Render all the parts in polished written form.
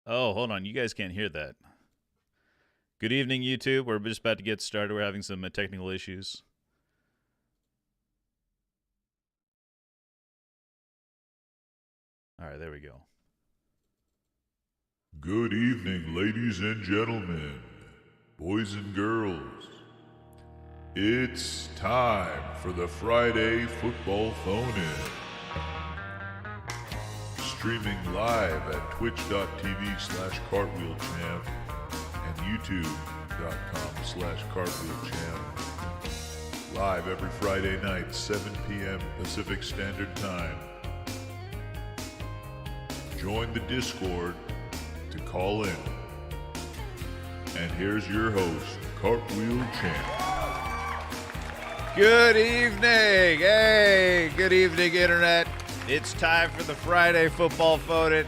Oh, hold on. You guys can't hear that. Good evening, YouTube. We're just about to get started. We're having some technical issues. All right, there we go. Good evening, ladies and gentlemen, boys and girls. It's time for the Friday Football Phone-In. Streaming live at twitch.tv/cartwheelchamp and youtube.com/cartwheelchamp. Live every Friday night, 7 p.m. Pacific Standard Time. Join the Discord to call in. And here's your host, Cartwheel Champ. Good evening. Hey, good evening, Internet. It's time for the Friday Football Phone-In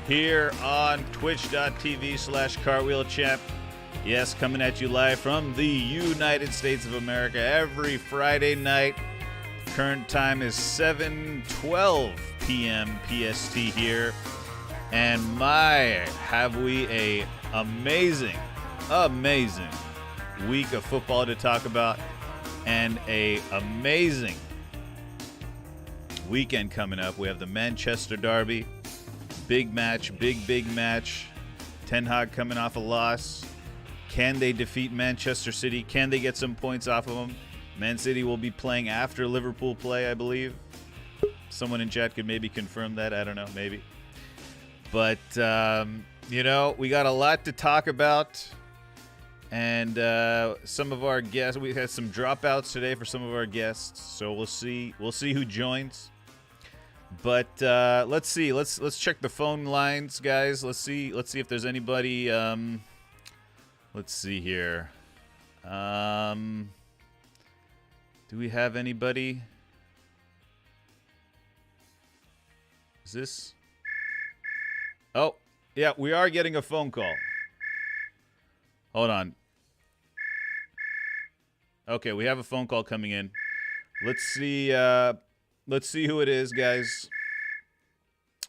here on twitch.tv/cartwheelchamp. Yes, coming at you live from the United States of America every Friday night. Current time is 7:12 p.m. PST here. And have we a amazing week of football to talk about, and a amazing weekend coming up. We have the Manchester Derby, big match. Ten Hag coming off a loss. Can they defeat Manchester City? Can they get some points off of them? Man City will be playing after Liverpool play, I believe. Someone in chat could maybe confirm that. I don't know, maybe. But, we got a lot to talk about. And some of our guests, we had some dropouts today for some of our guests. So we'll see who joins. But let's see. Let's check the phone lines, guys. Let's see if there's anybody. Let's see here. Do we have anybody? Is this? Oh, yeah, we are getting a phone call. Hold on. Okay, we have a phone call coming in. Let's see who it is, guys.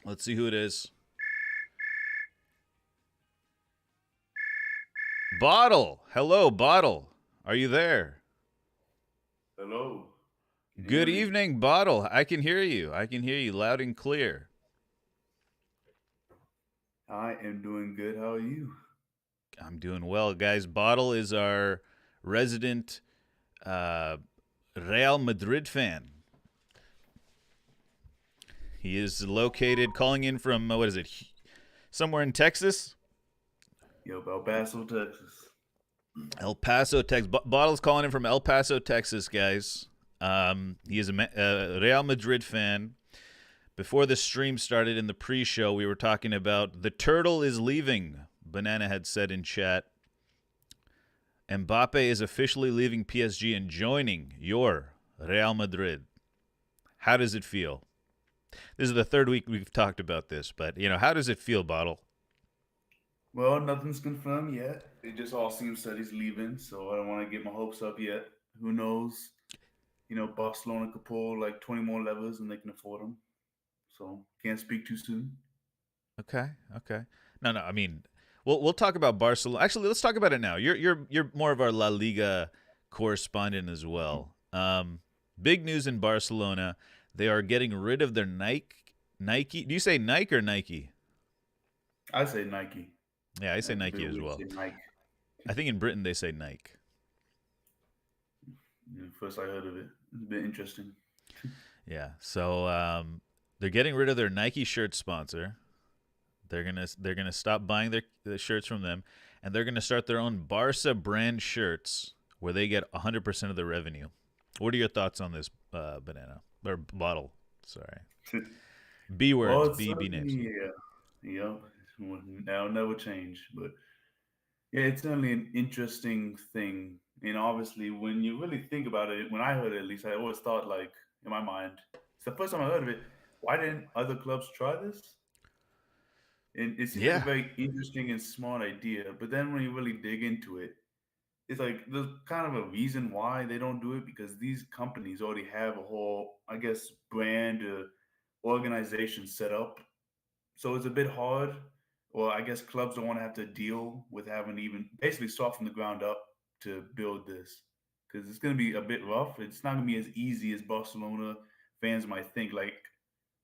Let's see who it is. Bottle. Hello, Bottle. Are you there? Hello. Good evening, Bottle. I can hear you. Loud and clear. I am doing good. How are you? I'm doing well, guys. Bottle is our resident Real Madrid fan. He is calling in from, somewhere in Texas? Yep, El Paso, Texas. El Paso, Texas. Bottle's calling in from El Paso, Texas, guys. He is a Real Madrid fan. Before the stream started in the pre-show, we were talking about the turtle is leaving, Banana had said in chat. Mbappe is officially leaving PSG and joining your Real Madrid. How does it feel? This is the third week we've talked about this, but, how does it feel, Bottle? Well, nothing's confirmed yet. It just all seems that he's leaving, so I don't want to get my hopes up yet. Who knows? Barcelona could pull like 20 more levers and they can afford them. So can't speak too soon. Okay. No. I mean, we'll talk about Barcelona. Actually, let's talk about it now. You're more of our La Liga correspondent as well. Big news in Barcelona. They are getting rid of their Nike. Do you say Nike or Nike? I say Nike. Yeah, I say Nike as well. Nike. I think in Britain they say Nike. First I heard of it. It's a bit interesting. Yeah. So they're getting rid of their Nike shirt sponsor. They're gonna stop buying the shirts from them, and they're gonna start their own Barca brand shirts where they get 100% of the revenue. What are your thoughts on this, Banana or Bottle? Sorry, B words, Well, B names. Yeah. That'll never change. But yeah, it's certainly an interesting thing. And obviously, when you really think about it, when I heard it, at least, I always thought, like, in my mind, it's the first time I heard of it. Why didn't other clubs try this? And it seems like a Yeah, very interesting and smart idea. But then when you really dig into it, it's like there's kind of a reason why they don't do it because these companies already have a whole, I guess, brand organization set up. So it's a bit hard well, I guess clubs don't want to have to deal with having to even basically start from the ground up to build this because it's going to be a bit rough. It's not going to be as easy as Barcelona fans might think. Like,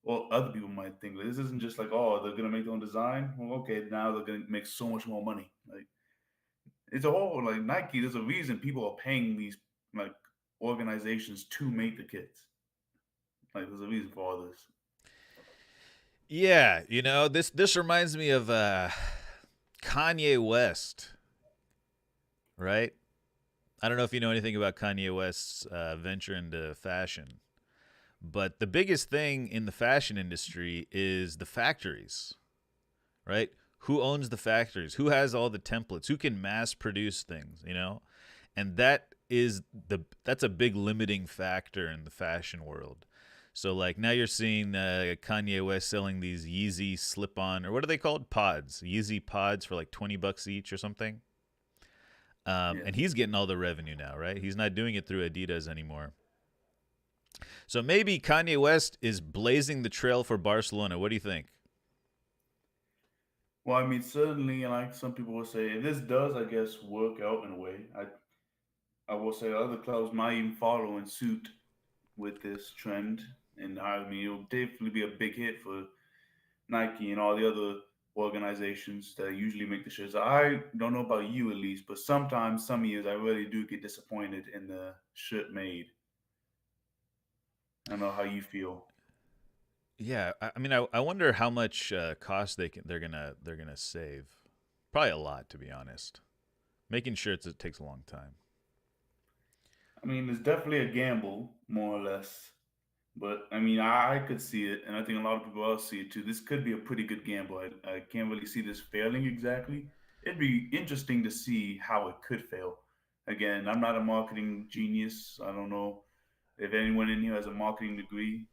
well, other people might think like, this isn't just like, oh, they're going to make their own design. Well, okay, now they're going to make so much more money. Like, it's a whole like Nike. There's a reason people are paying these like organizations to make the kits. Like, there's a reason for all this. Yeah, this reminds me of Kanye West, right? I don't know if you know anything about Kanye West's venture into fashion, but the biggest thing in the fashion industry is the factories, right? Who owns the factories? Who has all the templates? Who can mass produce things, And that's a big limiting factor in the fashion world. So like now you're seeing Kanye West selling these Yeezy slip-on, or what are they called? Pods. Yeezy pods for like $20 each or something. Yeah. And he's getting all the revenue now, right? He's not doing it through Adidas anymore. So maybe Kanye West is blazing the trail for Barcelona. What do you think? Well, I mean, certainly, like some people will say, if this does, I guess, work out in a way, I will say other clubs might even follow in suit with this trend, and I mean, it'll definitely be a big hit for Nike and all the other organizations that usually make the shirts. I don't know about you at least, but sometimes, some years, I really do get disappointed in the shirt made. I don't know how you feel. Yeah, I mean, I wonder how much cost they're gonna save. Probably a lot, to be honest. Making shirts it takes a long time. I mean, it's definitely a gamble, more or less. But I mean, I could see it, and I think a lot of people else see it too. This could be a pretty good gamble. I can't really see this failing exactly. It'd be interesting to see how it could fail. Again, I'm not a marketing genius. I don't know if anyone in here has a marketing degree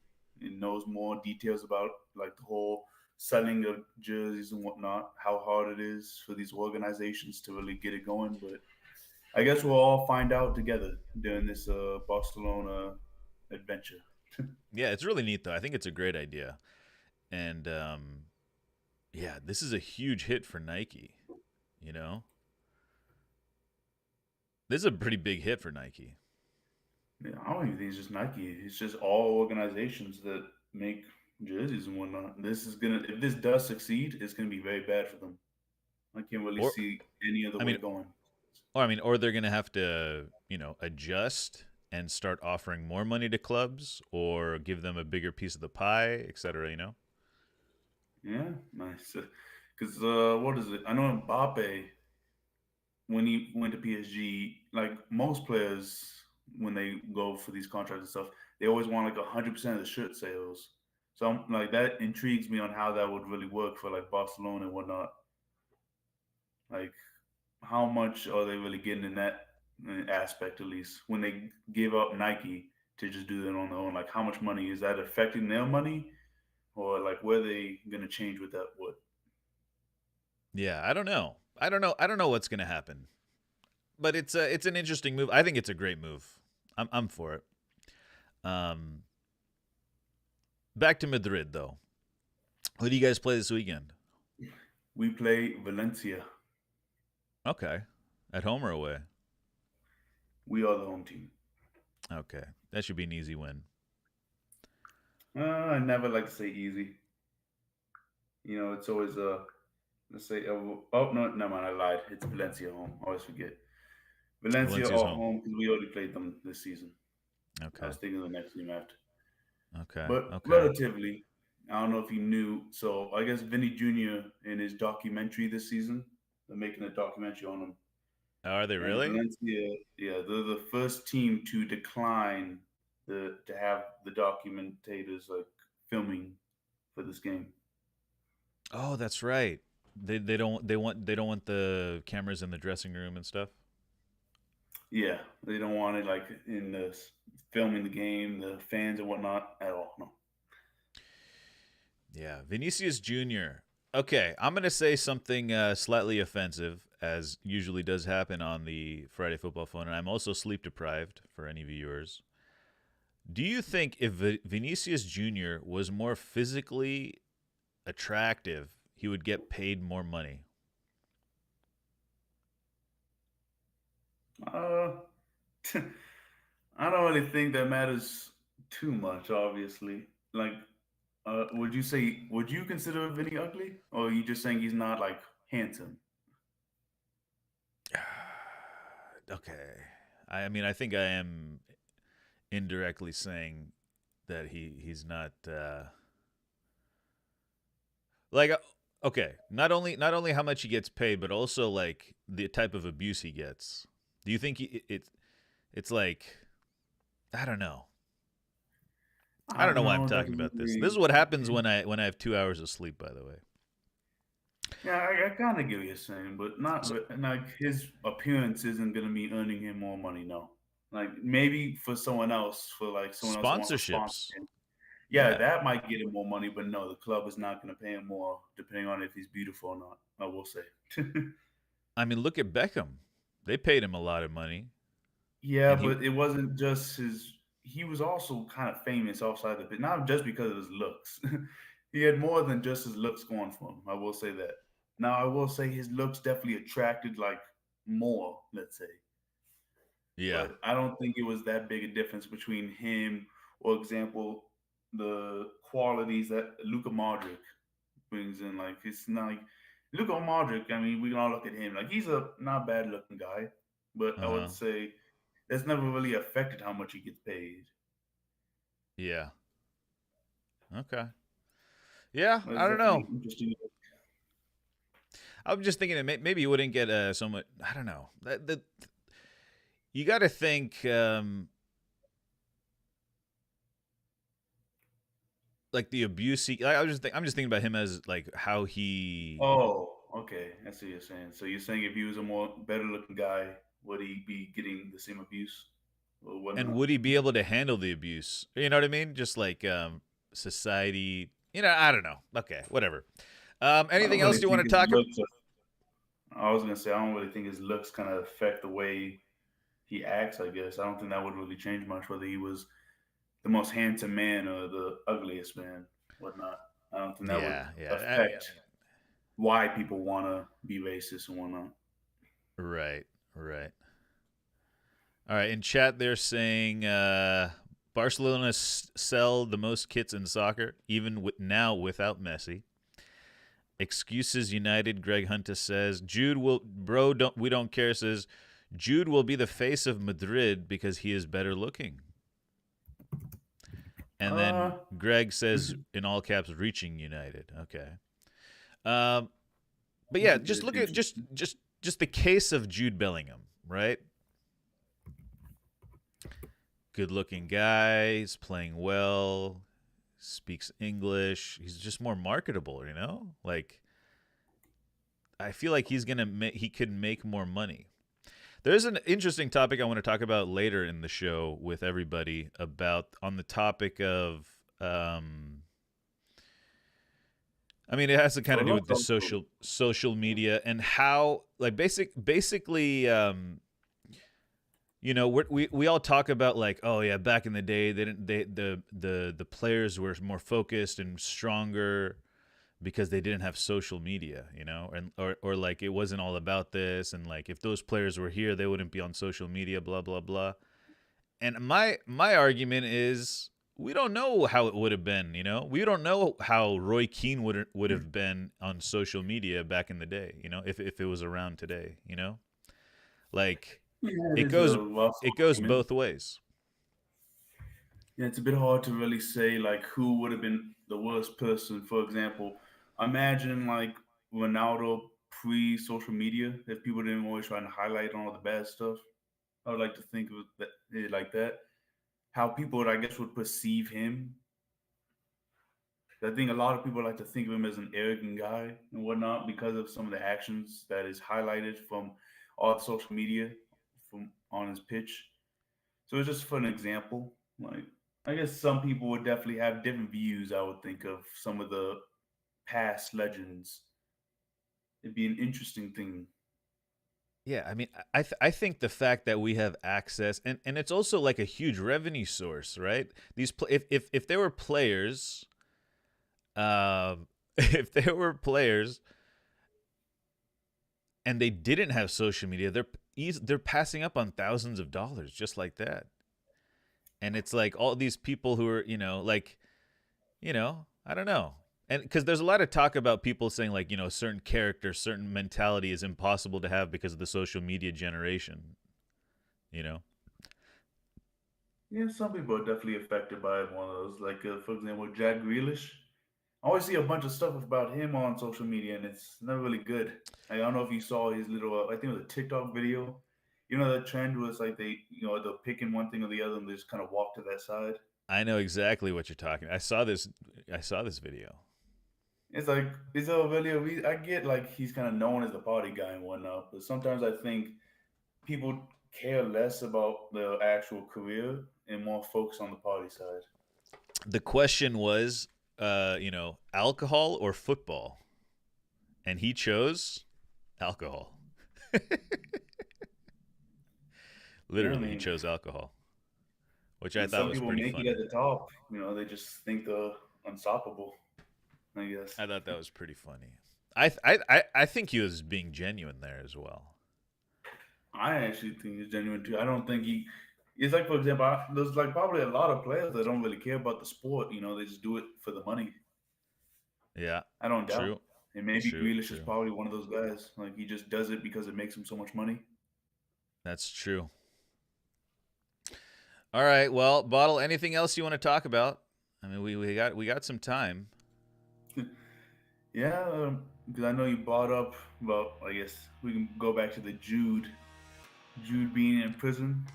and knows more details about like the whole selling of jerseys and whatnot, how hard it is for these organizations to really get it going. But I guess we'll all find out together during this Barcelona adventure. Yeah, it's really neat though. I think it's a great idea, and yeah, this is a huge hit for Nike. You know, this is a pretty big hit for Nike. Yeah, I don't even think it's just Nike. It's just all organizations that make jerseys and whatnot. This is gonna, if this does succeed, it's gonna be very bad for them. I can't really Or see any other I way mean, going. or they're gonna have to adjust and start offering more money to clubs, or give them a bigger piece of the pie, etc. Yeah, nice. Because what is it? I know Mbappe when he went to PSG, like most players when they go for these contracts and stuff, they always want like 100% of the shirt sales. So like that intrigues me on how that would really work for like Barcelona and whatnot. Like how much are they really getting in that aspect at least when they give up Nike to just do that on their own? Like how much money is that affecting their money, or like where they gonna change with that? What? Yeah, I don't know. I don't know what's gonna happen, but it's an interesting move. I think it's a great move. I'm for it. Um, Back to Madrid though. Who do you guys play this weekend? We play Valencia. Okay, at home or away? We are the home team. Okay, that should be an easy win. I never like to say easy. You know, it's always let's say oh no, never mind, I lied. It's Valencia home. I always forget. Valencia Valencia's are home. home because we already played them this season. I Okay. was thinking of the next team after. Okay. But Okay. relatively, I don't know if you knew. So I guess Vinny Jr. in his documentary this season, they're making a documentary on him. Are they And really? Valencia, yeah, they're the first team to decline the to have the documentators like filming for this game. Oh, that's right. They don't want the cameras in the dressing room and stuff. Yeah, they don't want it like in the filming the game, the fans and whatnot at all. No. Yeah, Vinicius Jr. Okay, I'm gonna say something slightly offensive, as usually does happen on the Friday Football Phone, and I'm also sleep deprived for any viewers. Do you think if Vinicius Jr. was more physically attractive, he would get paid more money? Uh, I don't really think that matters too much. Obviously, like, would you consider Vinny ugly, or are you just saying he's not like handsome? Okay. I mean, I think I am indirectly saying that he's not like okay, not only how much he gets paid, but also like the type of abuse he gets. Do you think it's like I don't know. I I don't don't know why I'm know. It talking doesn't about this. This really. is what happens when I have 2 hours of sleep. By the way, Yeah, I kind of get what you're saying, but not so, like his appearance isn't gonna be earning him more money. No, like maybe for someone else, for like someone else who wants to sponsor sponsorships. him. Yeah, Yeah, that might get him more money, but no, the club is not gonna pay him more, depending on if he's beautiful or not. I will say. I mean, look at Beckham. They paid him a lot of money, Yeah, and he but it wasn't just his. He was also kind of famous outside the pit, not just because of his looks. He had more than just his looks going for him. I will say that. Now, I will say his looks definitely attracted like more, let's say, yeah, but I don't think it was that big a difference between him, or example, the qualities that Luka Modric brings in. Like it's not like Luka Modric. I mean, we can all look at him like he's a not bad looking guy, but uh I huh, would say that's never really affected how much he gets paid. yeah, okay, yeah. But I it's don't know. definitely interesting. I'm just thinking that maybe you wouldn't get so much. I don't know. You got to think like the abuse. I'm just thinking about him as like how he Oh, okay. I see what you're saying. So you're saying if he was a more better looking guy, would he be getting the same abuse or and whatnot? would he be able to handle the abuse? You know what I mean? Just like society. I don't know. Okay, whatever. I don't Anything really else you think want to his talk about? looks. I was gonna say I don't really think his looks kind of affect the way he acts. I guess I don't think that would really change much whether he was the most handsome man or the ugliest man, whatnot. I don't think that would Yeah, yeah. affect why people want to be racist and whatnot. Right, right. All right. In chat, they're saying Barcelona sell the most kits in soccer, even now without Messi. Excuses United. Greg Hunter says Jude will, bro. Don't we don't care. Says Jude will be the face of Madrid because he is better looking. And then Uh, Greg says in all caps, reaching United. Okay. Um, but yeah, just look at interesting. just the case of Jude Bellingham, right? Good looking guy. He's playing well. Speaks English. He's just more marketable, you know? Like I feel like he could make more money. There's an interesting topic I want to talk about later in the show with everybody about on the topic of I mean, it has to kind Well, of do with let's the also. social media and how like basically we all talk about like, oh yeah, back in the day they didn't they the players were more focused and stronger because they didn't have social media, and or like it wasn't all about this, and like if those players were here, they wouldn't be on social media, blah blah blah. And my argument is we don't know how it would have been, we don't know how Roy Keane would have been on social media back in the day, if it was around today, like Yeah, it it is goes a rough it goes argument. both ways. Yeah, it's a bit hard to really say like who would have been the worst person. For example, imagine like Ronaldo pre social media, if people didn't always try to highlight all the bad stuff. I would like to think of it like that. How people would, I guess, would perceive him. I think a lot of people like to think of him as an arrogant guy and whatnot because of some of the actions that is highlighted from all the social media from on his pitch. So it's just for an example. Like I guess some people would definitely have different views. I would think of some of the past legends. It'd be an interesting thing. Yeah, I mean, I think the fact that we have access and it's also like a huge revenue source, right? If there were players, um, if there were players and they didn't have social media, they're passing up on thousands of dollars just like that. And it's like all these people who are, I don't know. And because there's a lot of talk about people saying like, certain character, certain mentality is impossible to have because of the social media generation, you know? Yeah, some people are definitely affected by one of those. Like, for example, Jack Grealish. I always see a bunch of stuff about him on social media, and it's never really good. Like, I don't know if you saw his little, I think it was a TikTok video. You know, the trend was like they're picking one thing or the other, and they just kind of walk to that side. I know exactly what you're talking. I saw this video. It's like it's a video. I get like he's kind of known as the party guy and whatnot, but sometimes I think people care less about the actual career and more focus on the party side. The question was, alcohol or football? And he chose alcohol. Yeah, I Literally, he mean, chose alcohol, which I and thought some was people pretty make it funny. at the top. They just think they're unstoppable. I guess. I thought that was pretty funny. I think he was being genuine there as well. I actually think he's genuine too. I don't think he. It's like, for example, there's like probably a lot of players that don't really care about the sport. They just do it for the money. Yeah, I don't doubt. true, And maybe true, Grealish is true. probably one of those guys. Like he just does it because it makes him so much money. That's true. All right, well, Bottle, anything else you want to talk about? I mean, we got some time. Yeah, because I know you brought up about. I guess we can go back to the Jude being in prison.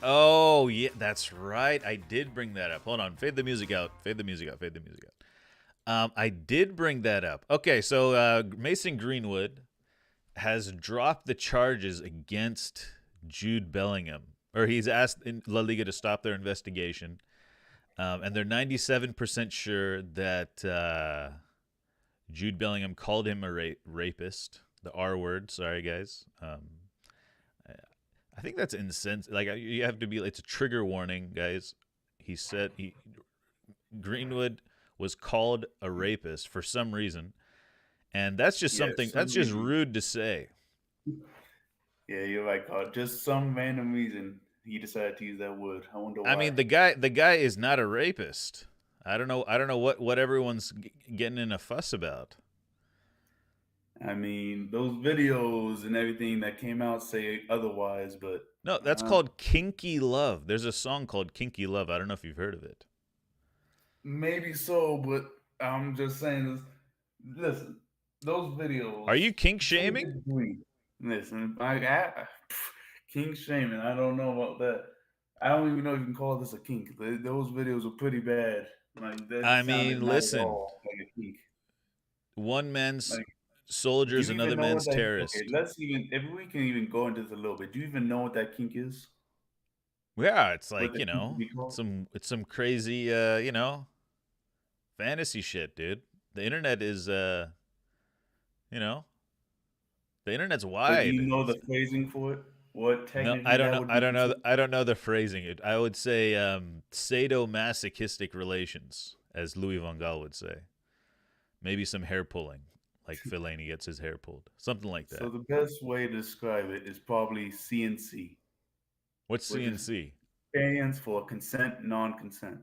Oh, yeah, that's right. I did bring that up. Hold on. Fade the music out. Fade the music out. Fade the music out. I did bring that up. Okay, so Mason Greenwood has dropped the charges against Jude Bellingham, or he's asked in La Liga to stop their investigation, and they're 97% sure that Jude Bellingham called him a rapist. The R word. Sorry, guys. I think that's insensitive. Like you have to be. It's a trigger warning, guys. He said Greenwood was called a rapist for some reason, and that's just Yeah, something. some That's just reason. rude to say. Yeah, you're right, Carl. Just some random reason he decided to use that word. I wonder I why. mean, the guy is not a rapist. I don't know. What everyone's getting in a fuss about. I mean, those videos and everything that came out say otherwise, but No, that's called kinky love. There's a song called Kinky Love. I don't know if you've heard of it. maybe so. But I'm just saying this. Listen, those videos Are you kink to a shaming? degree. Listen, kink shaming. I don't know about that. I don't even know if you can call this a kink. Those videos are pretty bad. Like that I sounded mean, not at listen. all like a kink. One man's Like, do soldier is you another even know what man's that? Okay, terrorist. let's even if we can even go into this a little bit. Do you even know what that kink is? Yeah, it's What like, the kink would be called? it's some crazy fantasy shit, dude. The internet is you know, the internet's But do wide. you know the phrasing for it? What No, I technically don't that know. would I be don't know. considered? I don't know the phrasing. I would say sadomasochistic relations, as Louis van Gaal would say. Maybe some hair pulling, like Fellaini gets his hair pulled, something like So that. the best way to describe it is probably CNC, What's which is CNC? stands for consent, non-consent.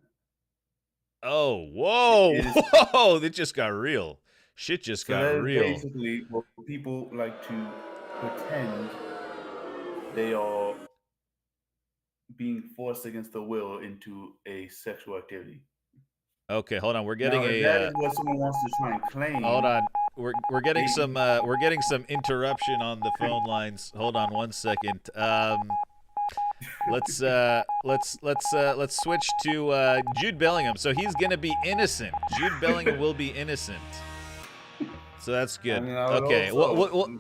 Oh, It whoa, is whoa! It just got real. Shit just so got that is real. basically what people like to pretend they are being forced against their will into a sexual activity. Okay, hold on. Now, if that is what someone wants to try and Hold claim, on. We're getting they some interruption on the phone lines. Hold on one second. Let's switch to Jude Bellingham. So he's gonna be innocent. Jude Bellingham will be innocent. So that's I good. mean, I would hope Okay. so.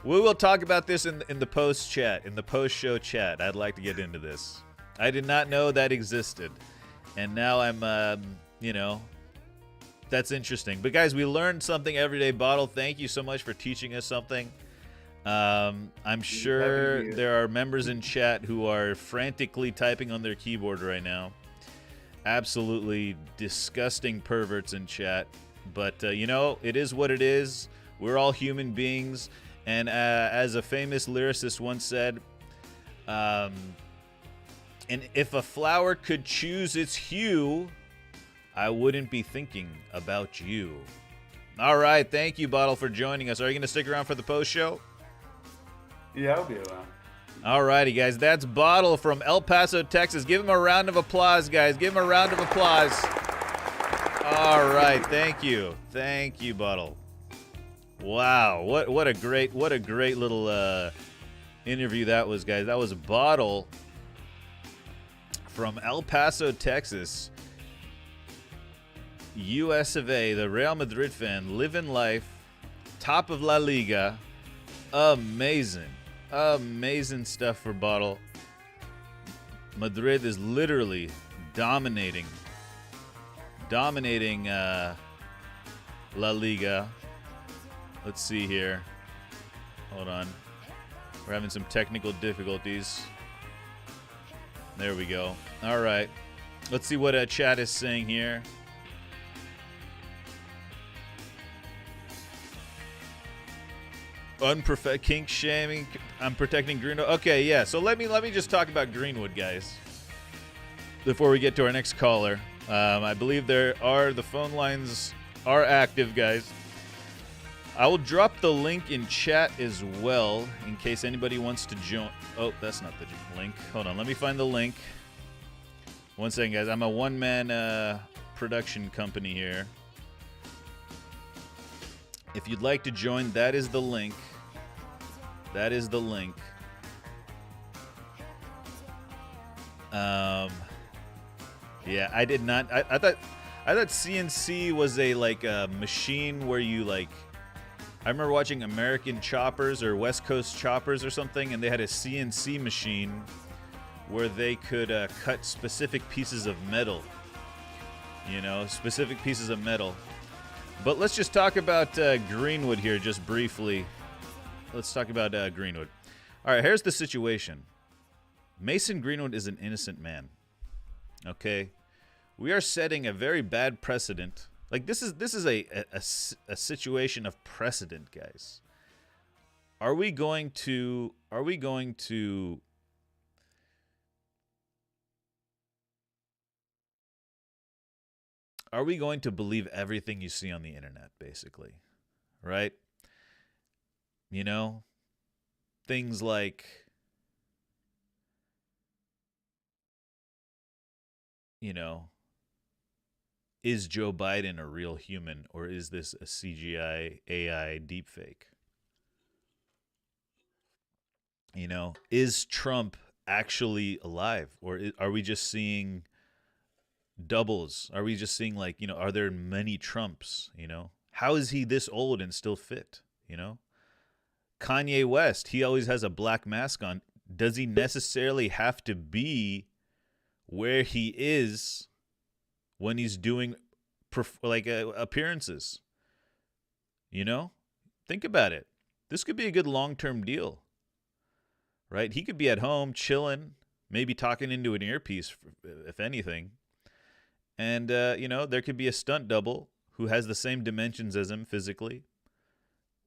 We will talk about this in the post chat, in the post show chat. I'd like to get into this. I did not know that existed, and now I'm that's interesting. But guys, we learned something every day. Bottle, thank you so much for teaching us something. I'm sure here. there are members in chat who are frantically typing on their keyboard right now. Absolutely disgusting perverts in chat. But, it is what it is. We're all human beings. And as a famous lyricist once said, and if a flower could choose its hue, I wouldn't be thinking about you. All right. Thank you, Bottle, for joining us. Are you going to stick around for the post show? Yeah, I'll be around. All righty, guys. That's Bottle from El Paso, Texas. Give him a round of applause, guys. Give him a round of applause. All right. Thank you. Thank you, Bottle. Wow. What a great little interview that was, guys. That was Bottle from El Paso, Texas. US of A, the Real Madrid fan, living life, top of La Liga. Amazing stuff for Bottle. Madrid is literally dominating La Liga. Let's see here. Hold on. We're having some technical difficulties. There we go. All right. Let's see what chat is saying here. Kink shaming. I'm protecting Greenwood. Okay, yeah. So let me just talk about Greenwood, guys, before we get to our next caller. I believe the phone lines are active, guys. I will drop the link in chat as well in case anybody wants to join. Oh, that's not the link. Hold on. Let me find the link. One second, guys. I'm a one-man production company here. If you'd like to join, that is the link. That is the link. Yeah, I did not. I thought CNC was a machine where you I remember watching American Choppers or West Coast Choppers or something, and they had a CNC machine where they could cut specific pieces of metal. Specific pieces of metal. But let's just talk about Greenwood here just briefly. Let's talk about Greenwood. All right, here's the situation. Mason Greenwood is an innocent man. Okay? We are setting a very bad precedent. This is a situation of precedent, guys. Are we going to believe everything you see on the internet, basically? Right? Things like, is Joe Biden a real human, or is this a CGI AI deepfake? Is Trump actually alive, or are we just seeing doubles? Are we just seeing are there many Trumps? How is he this old and still fit? Kanye West, he always has a black mask on. Does he necessarily have to be where he is when he's doing appearances? Think about it. This could be a good long-term deal, right? He could be at home chilling, maybe talking into an earpiece, if anything. And, there could be a stunt double who has the same dimensions as him physically,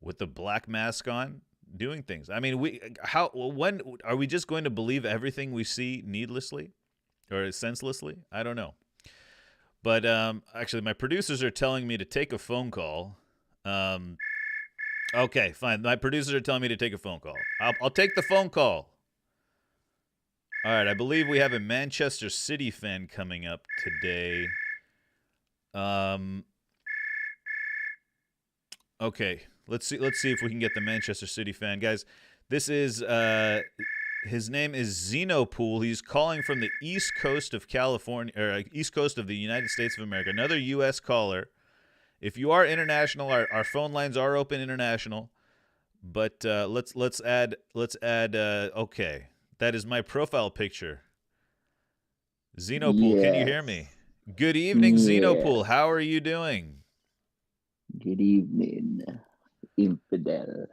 with the black mask on, doing things. I mean, when are we just going to believe everything we see needlessly or senselessly? I don't know. But actually, my producers are telling me to take a phone call. Okay, fine. My producers are telling me to take a phone call. I'll take the phone call. All right, I believe we have a Manchester City fan coming up today. Okay, let's see if we can get the Manchester City fan, guys. This is his name is Xenopool. He's calling from the East Coast of California, or East Coast of the United States of America. Another U.S. caller. If you are international, our phone lines are open international. But let's add. Okay, that is my profile picture. Xenopool, yes. Can you hear me? Good evening, yes. Xenopool. How are you doing? Good evening, infidel.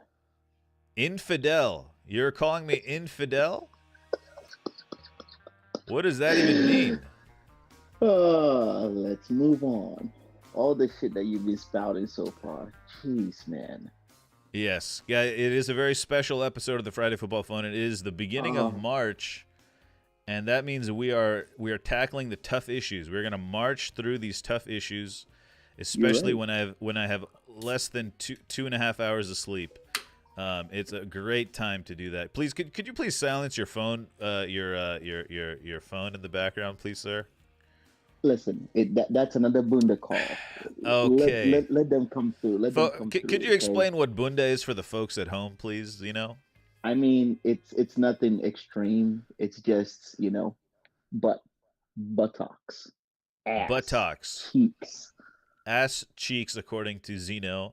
Infidel? You're calling me infidel? What does that even mean? Let's move on. all the shit that you've been spouting so far. Jeez, man. Yes. Yeah, it is a very special episode of the Friday Football Phone. It is the beginning of March, and that means we are tackling the tough issues. We're going to march through these tough issues, especially right. when I have less than 2.5 hours of sleep. It's a great time to do that. Please, could you please silence your phone, your phone in the background, please, sir? Listen, that's another Bunda call. Okay. Let them come through. Let them come Could through. you Okay. explain what bunda is for the folks at home, please? You know, I mean, it's nothing extreme. It's just butt, buttocks, ass, buttocks, cheeks. ass cheeks, according to Zeno.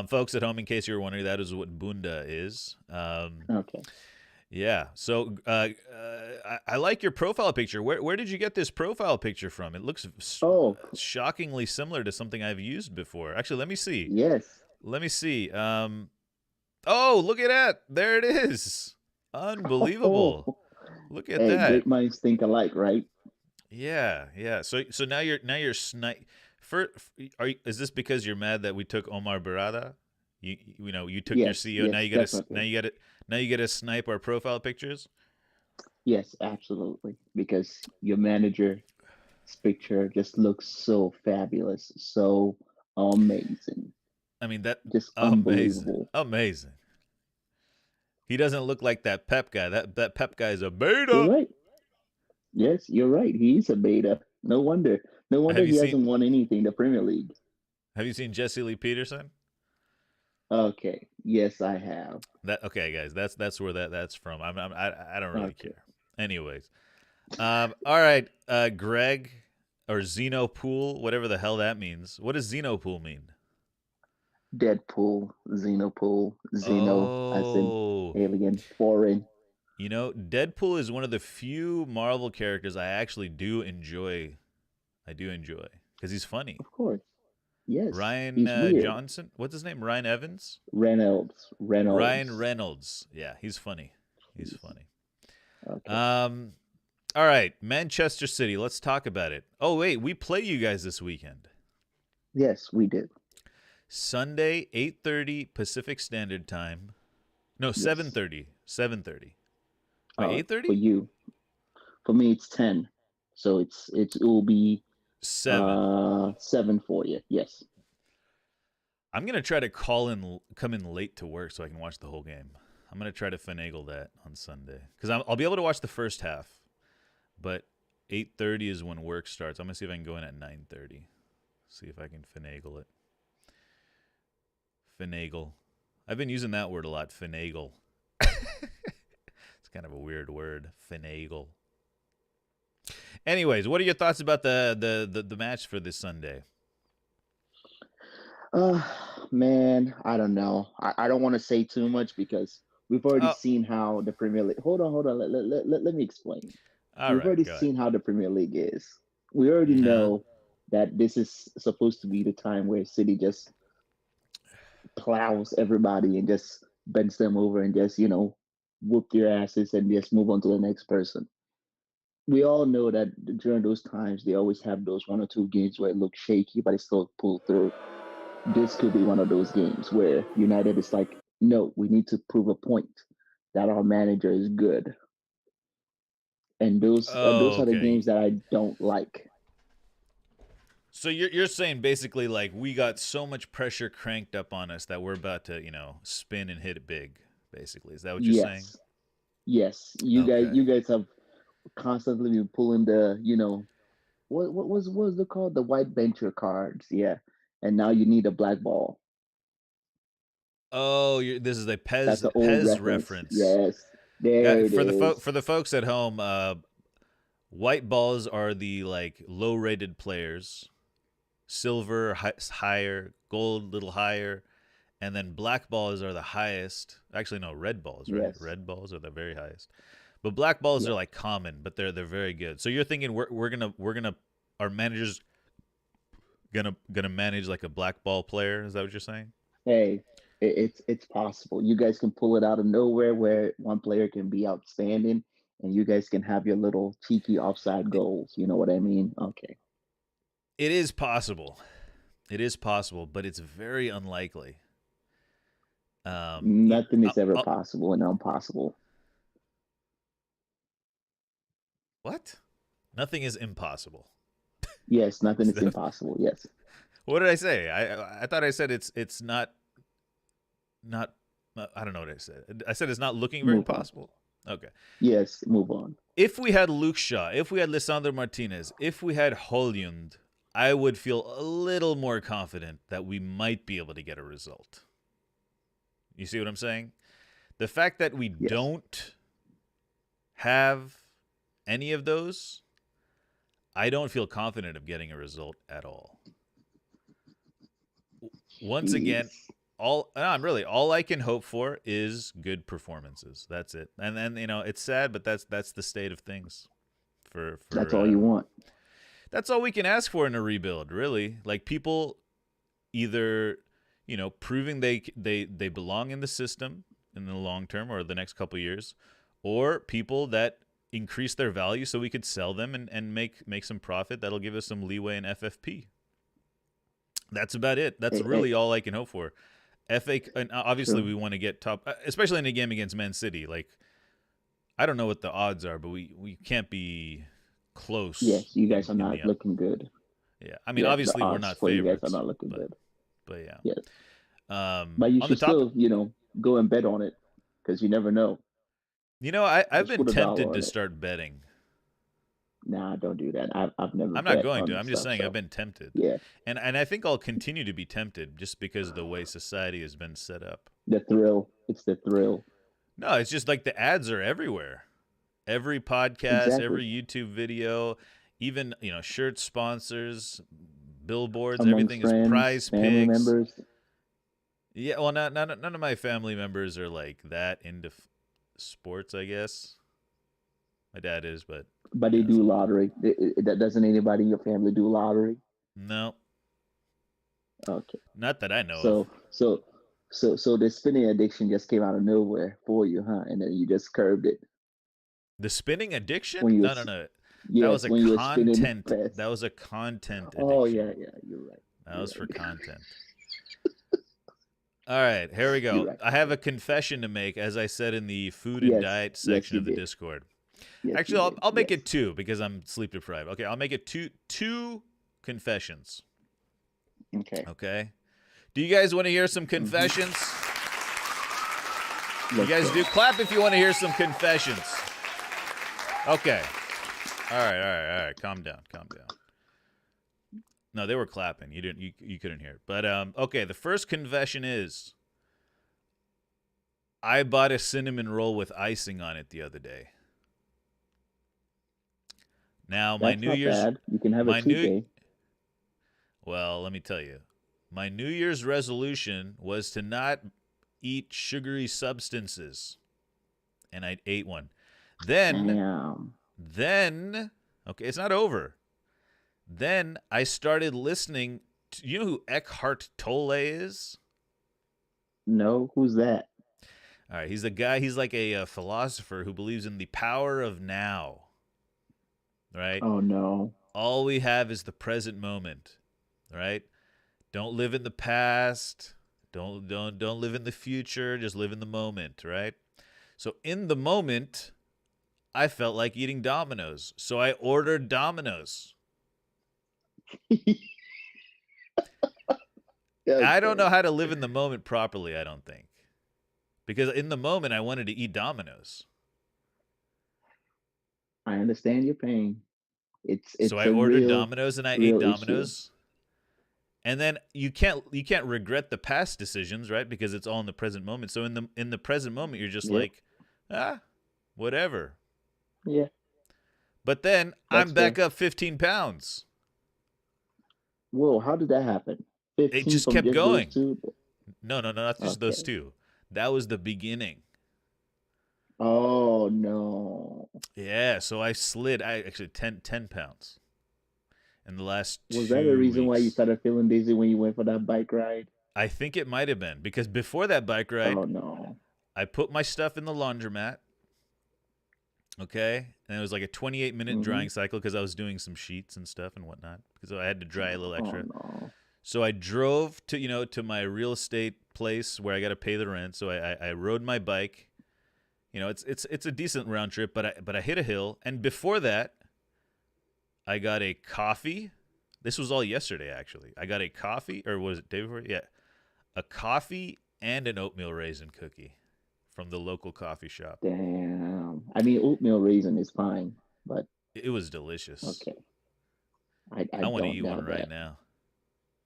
Folks at home, in case you were wondering, that is what bunda is. Okay. Yeah. So I like your profile picture. Where did you get this profile picture from? It looks Oh, shockingly similar to something I've used before. Actually, let me see. yes. Let me see. Oh, look at that! There it is. Unbelievable. Oh, Look at hey, that. great minds think alike, right? Yeah, yeah. So now you're is this because you're mad that we took Omar Barada? You took your Yes, CEO. Now yes, you got to now definitely. you got to now you got to snipe our profile pictures. Yes, absolutely. Because your manager's picture just looks so fabulous, so amazing, I mean that just amazing, unbelievable. amazing. He doesn't look like that Pep guy. That Pep guy is a You're beta. right. Yes, you're right. He's a beta. No wonder. No wonder Have you he seen hasn't won anything in the Premier League. Have you seen Jesse Lee Peterson? Okay. Yes, I have. That okay, guys. That's where that's from. I don't really Okay. care. Anyways, all right, Greg or Xenopool, whatever the hell that means. What does Xenopool mean? Deadpool, Xenopool, Xeno, as in Oh, alien, foreign. Deadpool is one of the few Marvel characters I actually do enjoy. I do enjoy because he's funny. Of course. Yes. Ryan He's weird. Johnson, what's his name? Ryan Evans. Reynolds. Ryan Reynolds. Reynolds. Yeah, he's funny. He's Jeez. funny. Okay. Um, all right, Manchester City. Let's talk about it. Oh wait, we play you guys this weekend. Yes, we did. Sunday, 8:30 Pacific Standard Time. No, Yes. 7:30. 7:30. Wait, For 8:30? you. For me it's 10. So it will be 7. 7 for you. Yes. I'm gonna try to come in late to work so I can watch the whole game. I'm gonna try to finagle that on Sunday because I'll be able to watch the first half, but 8:30 is when work starts. I'm gonna see if I can go in at 9:30. See if I can finagle it. Finagle. I've been using that word a lot. Finagle. It's kind of a weird word. Finagle. Anyways, what are your thoughts about the match for this Sunday? Uh Man, I don't know. I don't want to say too much because we've already Oh, seen how the Premier League. Hold on. Let me explain. all We've right, already go ahead. seen how the Premier League is. We already Uh-huh. know that this is supposed to be the time where City just plows everybody and just bends them over and just, whoop their asses and just move on to the next person. We all know that during those times, they always have those one or two games where it looks shaky, but it still pull through. This could be one of those games where United is like, no, we need to prove a point that our manager is good. And those Oh, are the okay. games that I don't like. So you're saying basically like we got so much pressure cranked up on us that we're about to, spin and hit it big, basically. Is that what you're saying? Yes, yes, Okay. you guys have constantly been pulling the, what was it called? The white bencher cards, yeah. And now you need a black ball. Oh, this is a That's an old Pez reference. reference. Yes, there it is. For the folks at home, white balls are the like low-rated players. Silver higher, gold little higher, and then black balls are the highest. Actually, no, red balls, right? Yes, Red balls are the very highest. But black balls are yeah. like common, but they're very good. So you're thinking we're gonna our manager's gonna manage like a black ball player? Is that what you're saying? Hey, it's possible. You guys can pull it out of nowhere where one player can be outstanding, and you guys can have your little cheeky offside goals. You know what I mean? Okay. It is possible. It is possible, but it's very unlikely. Nothing is ever I'll, possible and impossible. what? Nothing is impossible. Yes, nothing is impossible. Yes. What did I say? I thought I said it's not I don't know what I said. I said it's not looking very Move on. possible. Okay. Yes, move on. If we had Luke Shaw, if we had Lisandro Martinez, if we had Højlund, I would feel a little more confident that we might be able to get a result. You see what I'm saying? The fact that we Yes. don't have any of those, I don't feel confident of getting a result at all. Once again, Jeez. all I can hope for is good performances. That's it. And then it's sad, but that's the state of things. For That's all you want. That's all we can ask for in a rebuild, really. Like people either proving they belong in the system in the long term or the next couple of years, or people that increase their value so we could sell them and make some profit that'll give us some leeway in FFP. That's about it. That's really all I can hope for. And obviously we want to get top, especially in a game against Man City. Like, I don't know what the odds are, but we can't be close. Yes, you guys are not looking good. Yeah, I mean, obviously we're not favorites. You guys are not looking good. But yeah. Yes. But you should still, go and bet on it because you never know. I've been tempted to start betting. Nah, don't do that. I've never. I'm not going to. I'm just saying I've been tempted. Yeah. And I think I'll continue to be tempted just because of the way society has been set up. The thrill. It's the thrill. No, it's just like the ads are everywhere. Every podcast, every YouTube video, even shirt sponsors, billboards, everything is prize family picks. Members. Yeah, well, none of my family members are like that into sports, I guess. My dad is, but they do lottery. Doesn't anybody in your family do lottery? No. Okay. Not that I know of. So the spinning addiction just came out of nowhere for you, huh? And then you just curbed it. The spinning addiction? No. Yes, that was a content. That was a content addiction. Oh yeah, you're right. That was for content. All right, here we go. Right. I have a confession to make, as I said in the food and diet section of the Discord. Yes, actually, I'll make it 2 because I'm sleep deprived. Okay, I'll make it two confessions. Okay. Do you guys want to hear some confessions? You guys do? Clap if you want to hear some confessions. Okay. All right. Calm down. No, they were clapping. You couldn't hear it. But okay, the first confession is I bought a cinnamon roll with icing on it the other day. Now my That's New not Year's bad. You can have a cheat day. Well, let me tell you. My New Year's resolution was to not eat sugary substances. And I ate one. Then okay, it's not over. Then I started listening to, you know who Eckhart Tolle is? No, who's that? All right, he's a guy, he's like a philosopher who believes in the power of now. Right? Oh no. All we have is the present moment. Right? Don't live in the past. Don't live in the future, just live in the moment, right? So in the moment, I felt like eating Domino's. So I ordered Domino's. I don't know how to live in the moment properly, I don't think. Because in the moment, I wanted to eat Domino's. I understand your pain. It's so I ordered Domino's and I ate Domino's. Issue. And then you can't regret the past decisions, right? Because it's all in the present moment. So in the present moment, you're just like, whatever. Yeah. But then I'm back up 15 pounds. Whoa, how did that happen? It just kept going. No, not just those two. That was the beginning. Oh, no. Yeah, so I slid actually 10 pounds in the last 2 Was that the reason why you started feeling dizzy when you went for that bike ride? I think it might have been. Because before that bike ride, I put my stuff in the laundromat. Okay? And it was like a 28-minute drying cycle because I was doing some sheets and stuff and whatnot. Because I had to dry a little extra. Oh, no. So I drove to my real estate place where I got to pay the rent. So I rode my bike. It's a decent round trip, but I hit a hill, and before that, I got a coffee. This was all yesterday, actually. I got a coffee, or was it day before? Yeah, a coffee and an oatmeal raisin cookie from the local coffee shop. Damn. I mean, oatmeal raisin is fine, but It was delicious. okay. I I want to don't eat one doubt right that. now.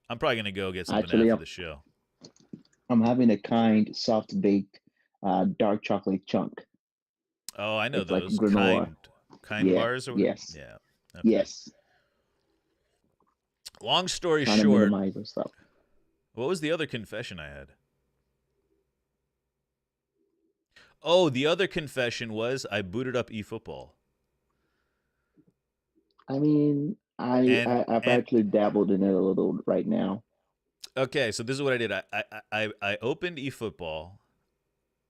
I'm probably gonna go get something Actually, after I'm the show. I'm having a kind soft baked dark chocolate chunk. Oh, I know It's like those granola. kind Yeah. bars or whatever. Yes. Yeah. Okay. Yes. Long story Trying to short, minimize the stuff. what was the other confession I had? Oh, the other confession was I booted up eFootball. I mean, And I've and actually dabbled in it a little right now. okay, so this is what I did. I opened eFootball.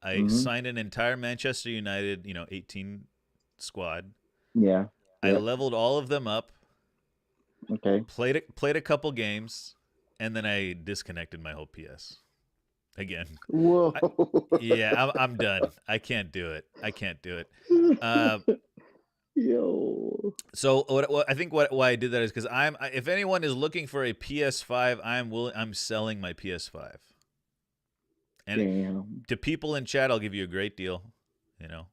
I Hmm. signed an entire Manchester United, 18 squad. Yeah. I Yeah. leveled all of them up, Okay. played a couple games, and then I disconnected my whole PS again. Whoa. I, yeah, I'm done. I can't do it. I can't do it. Uh, Yo. so I think why I did that is because if anyone is looking for a PS5, I'm selling my PS5. And Damn. to people in chat, I'll give you a great deal, you know,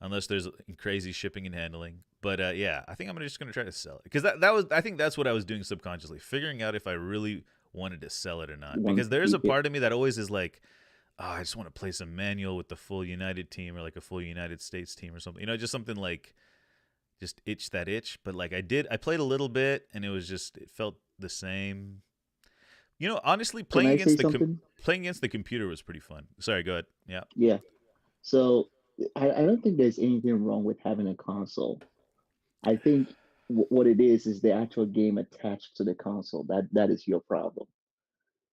unless there's crazy shipping and handling. But yeah, I think I'm just gonna try to sell it because I think that's what I was doing subconsciously, figuring out if I really wanted to sell it or not. Want Because to there's a keep it. part of me that always is like, oh, I just want to play some manual with the full United team or like a full United States team or something, just something like just itch that itch. But like I played a little bit and it felt the same. Honestly, Can I say something? playing against the computer was pretty fun. Sorry, go ahead. Yeah. Yeah. So I don't think there's anything wrong with having a console. I think what it is the actual game attached to the console. That is your problem.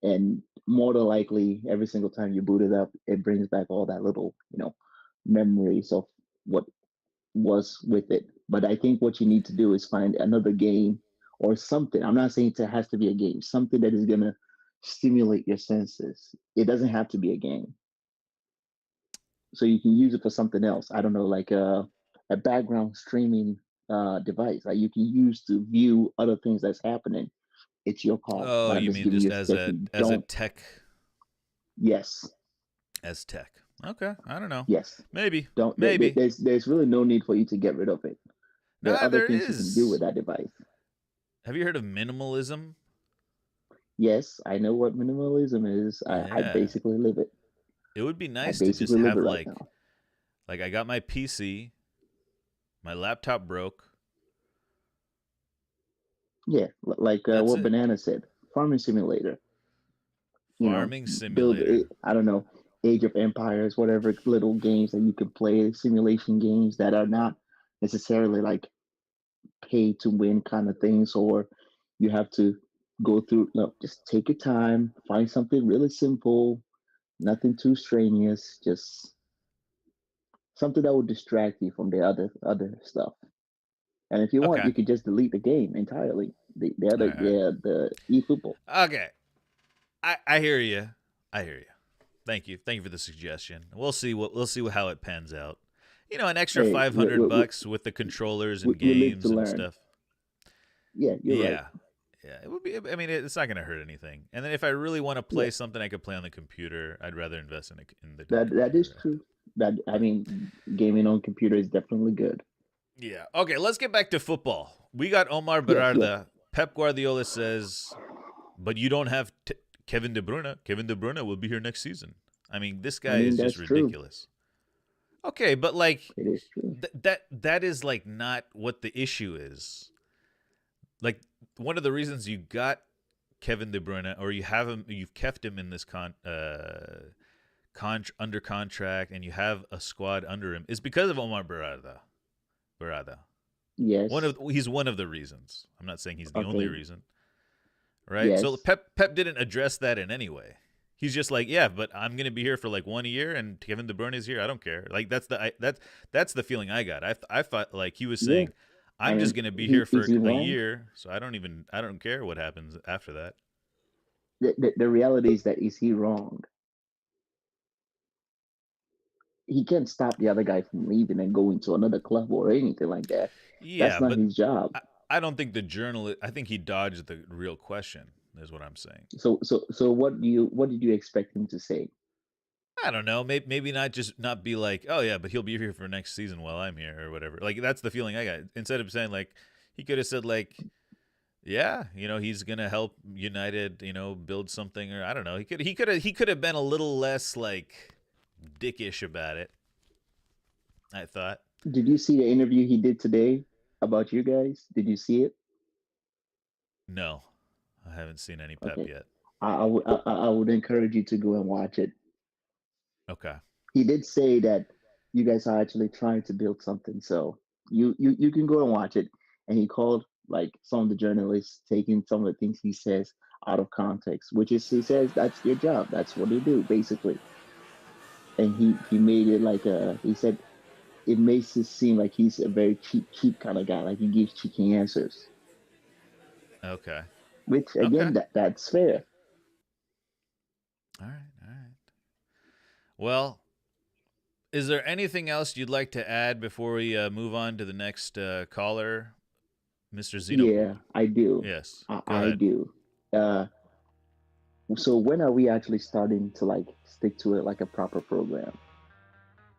And more than likely, every single time you boot it up, it brings back all that little, memories of what was with it. But I think what you need to do is find another game or something. I'm not saying it has to be a game, something that is gonna stimulate your senses. It doesn't have to be a game. So you can use it for something else. I don't know, like a background streaming device. Like you can use to view other things that's happening. It's your call, Oh, but I'm you just mean giving just you a as a suggestion. as a Don't. tech Yes, as tech? Okay, I don't know. yes. Maybe, Don't. maybe. There's really no need for you to get rid of it. There are Nah, other there things you can do with is. that device. Have you heard of minimalism? Yes, I know what minimalism is. I Yeah, basically live it. it would be I nice to just basically live it have right like now. like I got my PC, my laptop broke. Yeah, like That's what it. Banana said, farming simulator. You know, Farming build simulator. it. I don't know, Age of Empires, whatever little games that you can play, simulation games that are not necessarily like pay to win kind of things, or you have to go through. No, just take your time, find something really simple, nothing too strenuous, just something that would distract you from the other stuff. And if you want, Okay. you could just delete the game entirely. The All other right. the eFootball. Okay. I hear you. I hear you. Thank you for the suggestion. We'll see how it pans out. An extra Hey, 500 bucks with the controllers and we live to games and learn. stuff. Yeah, you're right. Yeah. Yeah, it would be. I mean, it's not going to hurt anything. And then if I really want to Yeah, play something I could play on the computer, I'd rather invest in the that is computer. true. That I mean, gaming on computer is definitely good. Yeah. Okay, let's get back to football. We got Omar Yes, yes. Berarda. Pep Guardiola says, but you don't have Kevin De Bruyne. Kevin De Bruyne will be here next season. I mean, this I guy mean, is just that's true. ridiculous. Okay, but like It is true. that is like not what the issue is. Like one of the reasons you got Kevin De Bruyne, or you've kept him in this under contract, and you have a squad under him, is because of Omar Berarda. Yes. He's one of the reasons. I'm not saying he's the only Okay. reason, right? So Yes. Pep didn't address that in any way. He's just like, yeah, but I'm gonna be here for like 1 year, and Kevin De Bruyne is here. I don't care. Like that's the feeling I got. I thought like he was Yeah. saying, I I'm just mean, gonna be here for is he a wrong? year, so I don't care what happens after that. the reality is that is he wrong? He can't stop the other guy from leaving and going to another club or anything like that. That's Yeah, not but his job. I don't think the journalist. I think he dodged the real question. Is what I'm saying. So what did you expect him to say? I don't know. Maybe not just not be like, oh yeah, but he'll be here for next season while I'm here or whatever. Like that's the feeling I got. Instead of saying like, he could have said like, yeah, he's gonna help United, build something, or I don't know. He could have been a little less like dickish about it. I thought. Did you see the interview he did today about you guys? Did you see it? No, I haven't seen any Pep Okay. yet. I would encourage you to go and watch it. Okay. He did say that you guys are actually trying to build something, so you can go and watch it. And he called like some of the journalists taking some of the things he says out of context, which is he says that's their job. That's what they do basically. And he made it like he said it makes it seem like he's a very cheap kind of guy, like he gives cheeky answers. Okay. Which Okay. again, that's fair. All right. All right. Well, is there anything else you'd like to add before we move on to the next caller, Mr. Zeno? Yeah, I do. Yes. I, Go I ahead. do. Uh, so when are we actually starting to like stick to it like a proper program,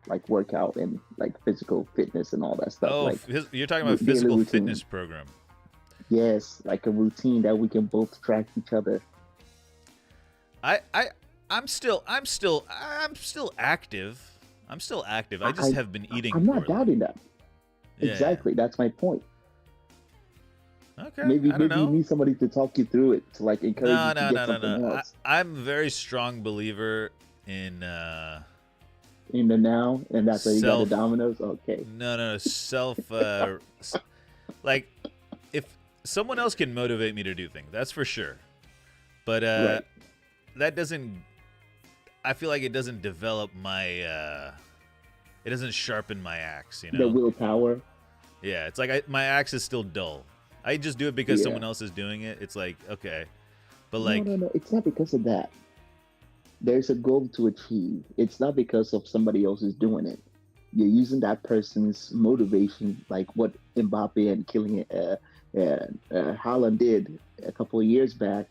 like workout and like physical fitness and all that stuff, Oh, like you're talking about daily physical routine? fitness program. Yes, like a routine that we can both track each other. I, I, I'm still active. I'm still active. I just I have been eating I'm not poorly. doubting that. Yeah. Exactly, that's my point. Okay. Maybe I don't maybe you know. need somebody to talk you through it to like encourage No, you to no, get no, no, something no. else I'm a very strong believer in in the now, and that's why you got the self. dominoes. Okay, No, self. Like, if someone else can motivate me to do things, that's for sure. But right. that doesn't. I feel like it doesn't develop my. It doesn't sharpen my axe. The willpower. Yeah, it's like my axe is still dull. I just do it because Yeah. someone else is doing it. It's like okay, but No, like no, no. It's not because of that. There's a goal to achieve. It's not because of somebody else is doing it. You're using that person's motivation, like what Mbappe and killing Haaland did a couple of years back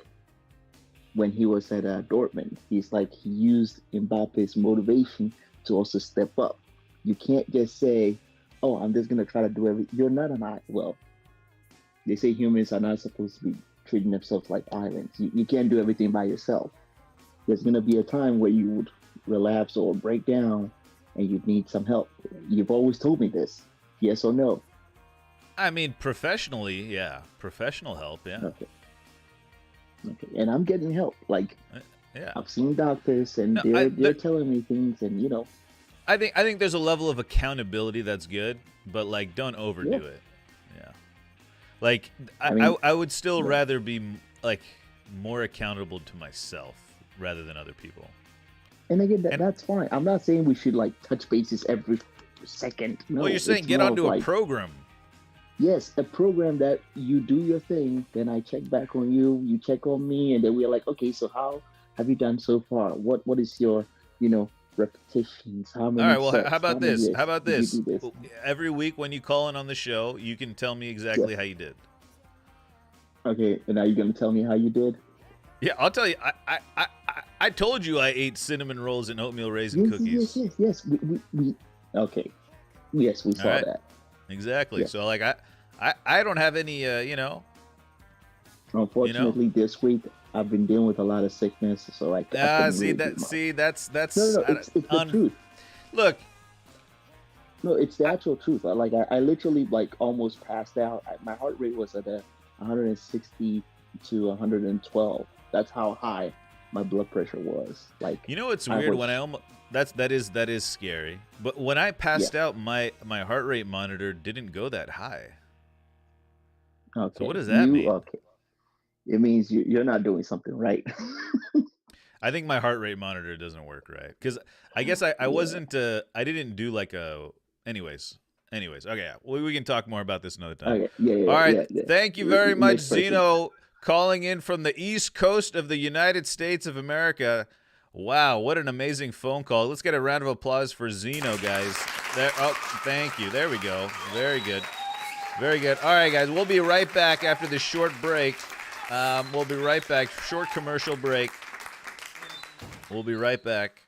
when he was at Dortmund. He's like he used Mbappe's motivation to also step up. You can't just say, "Oh, I'm just gonna try to do everything." You're not an island. Well, they say humans are not supposed to be treating themselves like islands. You can't do everything by yourself. There's gonna be a time where you would relapse or break down, and you need some help. You've always told me this. Yes or no? I mean professionally, yeah, professional help, yeah, Okay. Okay. And I'm getting help. Like yeah. I've seen doctors, and No, they're telling me things, and I think there's a level of accountability that's good, but like don't overdo yeah. it. Yeah, like I I mean, I would still yeah. rather be like more accountable to myself rather than other people. And again, And that's fine. I'm not saying we should like touch bases every second. well, No, you're saying it's get more of onto a like, program. yes, a program that you do your thing, then I check back on you, you check on me, and then we're like, okay, so how have you done so far? What is your, repetitions? How All many right. Well, how sets? How about many this? this? How about Did you this? do this? Every week when you call in on the show, you can tell me Yeah. exactly how you did. Okay, and are you gonna tell me how you did? Yeah, I'll tell you. I told you I ate cinnamon rolls and oatmeal raisin Yes, cookies. yes. We okay. Yes, we All saw right. that. Exactly. Yeah. So like I don't have any Unfortunately, this week I've been dealing with a lot of sickness, so I couldn't see really do that much. see that's No, it's the truth. look. No, it's the I, actual truth. I literally like almost passed out. My heart rate was at 160 to 112. That's how high my blood pressure was. Like it's I weird was, when I almost that is scary. But when I yeah. passed out, my heart rate monitor didn't go that high. So what Okay, does that mean? okay. It means you're not doing something right. I think my heart rate monitor doesn't work right because I guess I Yeah. wasn't I didn't do like a anyways okay, yeah. We can talk more about this another time. Okay. Yeah. All Yeah. right, Yeah. Yeah. thank you very much, Next person. Zeno. calling in from the East Coast of the United States of America. Wow, what an amazing phone call. Let's get a round of applause for Zeno, guys. There, oh, thank you. There we go. Very good. Very good. All right, guys, we'll be right back after this short break. We'll be right back. Short commercial break. We'll be right back.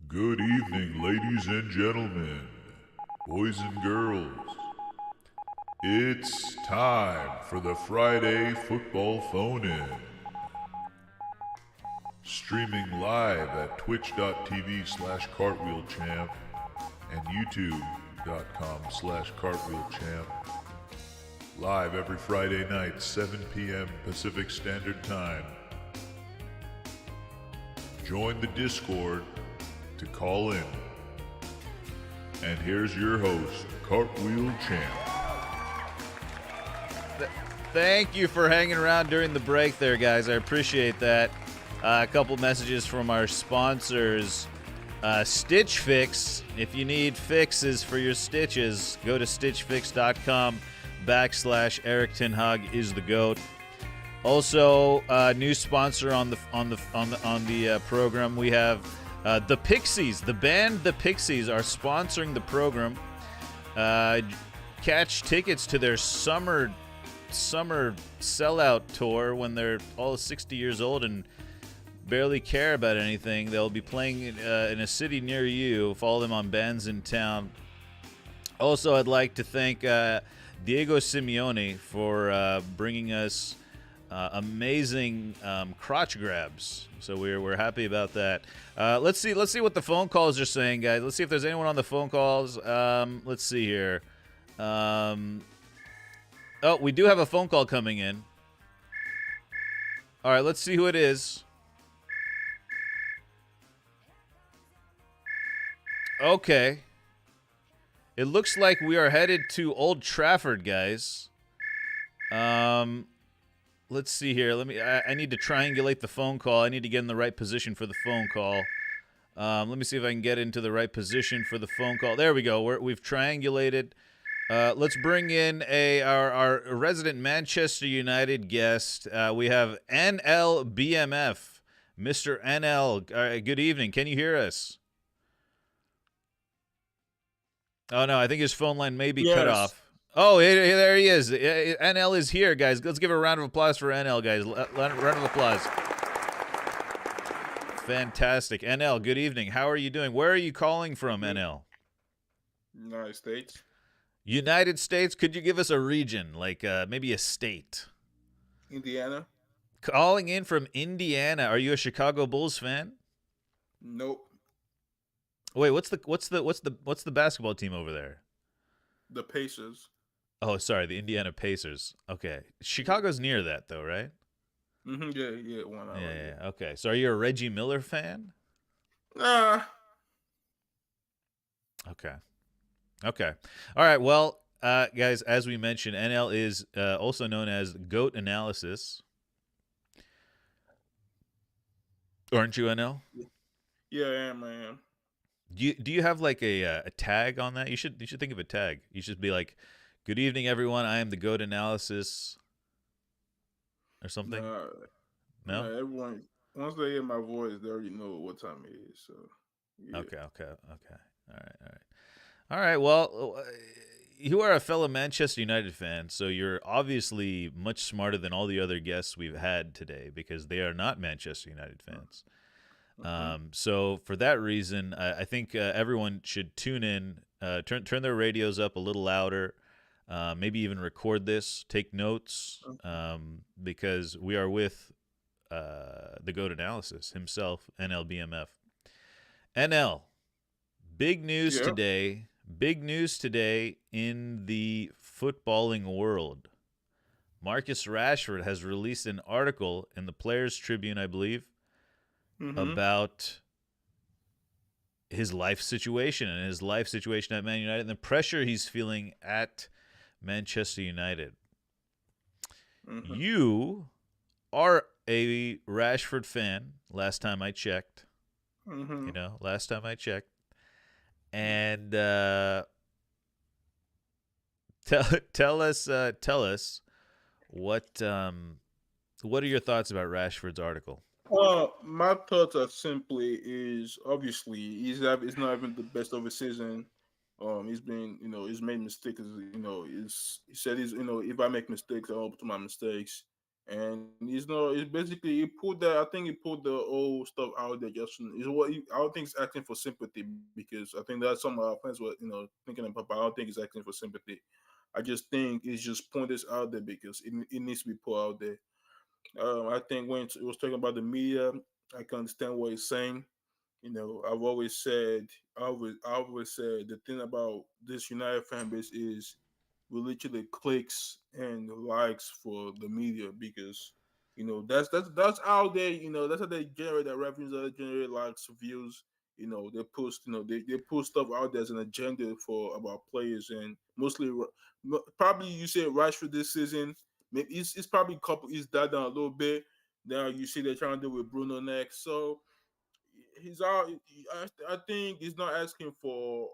Good evening, ladies and gentlemen, boys and girls. It's time for the Friday Football Phone-In. Streaming live at twitch.tv/cartwheelchamp and youtube.com/cartwheelchamp. Live every Friday night, 7 p.m. Pacific Standard Time. Join the Discord to call in. And here's your host, Cartwheel Champ. Thank you for hanging around during the break there, guys. I appreciate that. A couple messages from our sponsors. Stitch Fix. If you need fixes for your stitches, go to stitchfix.com/Eric Ten Hag is the GOAT. Also, new sponsor on the program. We have the Pixies. The band The Pixies are sponsoring the program. Catch tickets to their summer sellout tour when they're all 60 years old and barely care about anything. They'll be playing in a city near you. Follow them on Bands in Town. Also, I'd like to thank Diego Simeone for bringing us amazing crotch grabs. So we're happy about that. Let's see what the phone calls are saying, guys. Let's see if there's anyone on the phone calls. Let's see here. Oh, we do have a phone call coming in. All right, let's see who it is. Okay. It looks like we are headed to Old Trafford, guys. Let's see here. I need to triangulate the phone call. I need to get in the right position for the phone call. Let me see if I can get into the right position for the phone call. There we go. We've triangulated. Let's bring in our resident Manchester United guest. We have NLBMF, Mr. NL. Good evening. Can you hear us? Oh, no, I think his phone line may be cut off. Oh, there he is. NL is here, guys. Let's give a round of applause for NL, guys. Round of applause. Fantastic. NL, good evening. How are you doing? Where are you calling from, NL? United States. United States? Could you give us a region, like maybe a state? Indiana. Calling in from Indiana. Are you a Chicago Bulls fan? Nope. Wait, what's the basketball team over there? The Pacers. Oh, sorry, the Indiana Pacers. Okay, Chicago's near that though, right? Mm-hmm. Yeah, 1 hour. Yeah. Okay, so are you a Reggie Miller fan? Nah. Okay. All right. Well, guys, as we mentioned, NL is also known as GOAT Analysis. Aren't you, NL? Yeah, I am, man. Do you have like a tag on that? You should think of a tag. You should be like, "Good evening, everyone. I am the GOAT Analysis," or something. No. Everyone, once they hear my voice, they already know what time it is. So. Yeah. Okay. All right. Well, you are a fellow Manchester United fan, so you're obviously much smarter than all the other guests we've had today because they are not Manchester United fans. So for that reason, I think everyone should tune in, turn their radios up a little louder, maybe even record this, take notes, because we are with the GOAT Analysis himself, NLBMF. NL, big news today. Big news today in the footballing world. Marcus Rashford has released an article in the Players Tribune, I believe, about his life situation and his life situation at Man United and the pressure he's feeling at Manchester United. Mm-hmm. You are a Rashford fan. Last time I checked, Mm-hmm. last time I checked, and tell us what are your thoughts about Rashford's article? My thoughts are simply is obviously he's not having the best of a season. He's been he's made mistakes. He said if I make mistakes, I own up to my mistakes. And it's basically he put that I think he put the old stuff out there just is what I don't think he's acting for sympathy because I think that's some of our friends were thinking about. But I don't think he's acting for sympathy. I just think it's just point this out there because it needs to be put out there. I think when it was talking about the media, I can understand what he's saying. I've always said the thing about this United fan base is we literally clicks and likes for the media because that's how they that's how they generate their revenues, they generate likes, views. They post they put stuff out there as an agenda for about players and mostly probably you say Rashford this season. Maybe it's probably couple he's died down a little bit. Now you see they're trying to do with Bruno next, so he's out. I think he's not asking for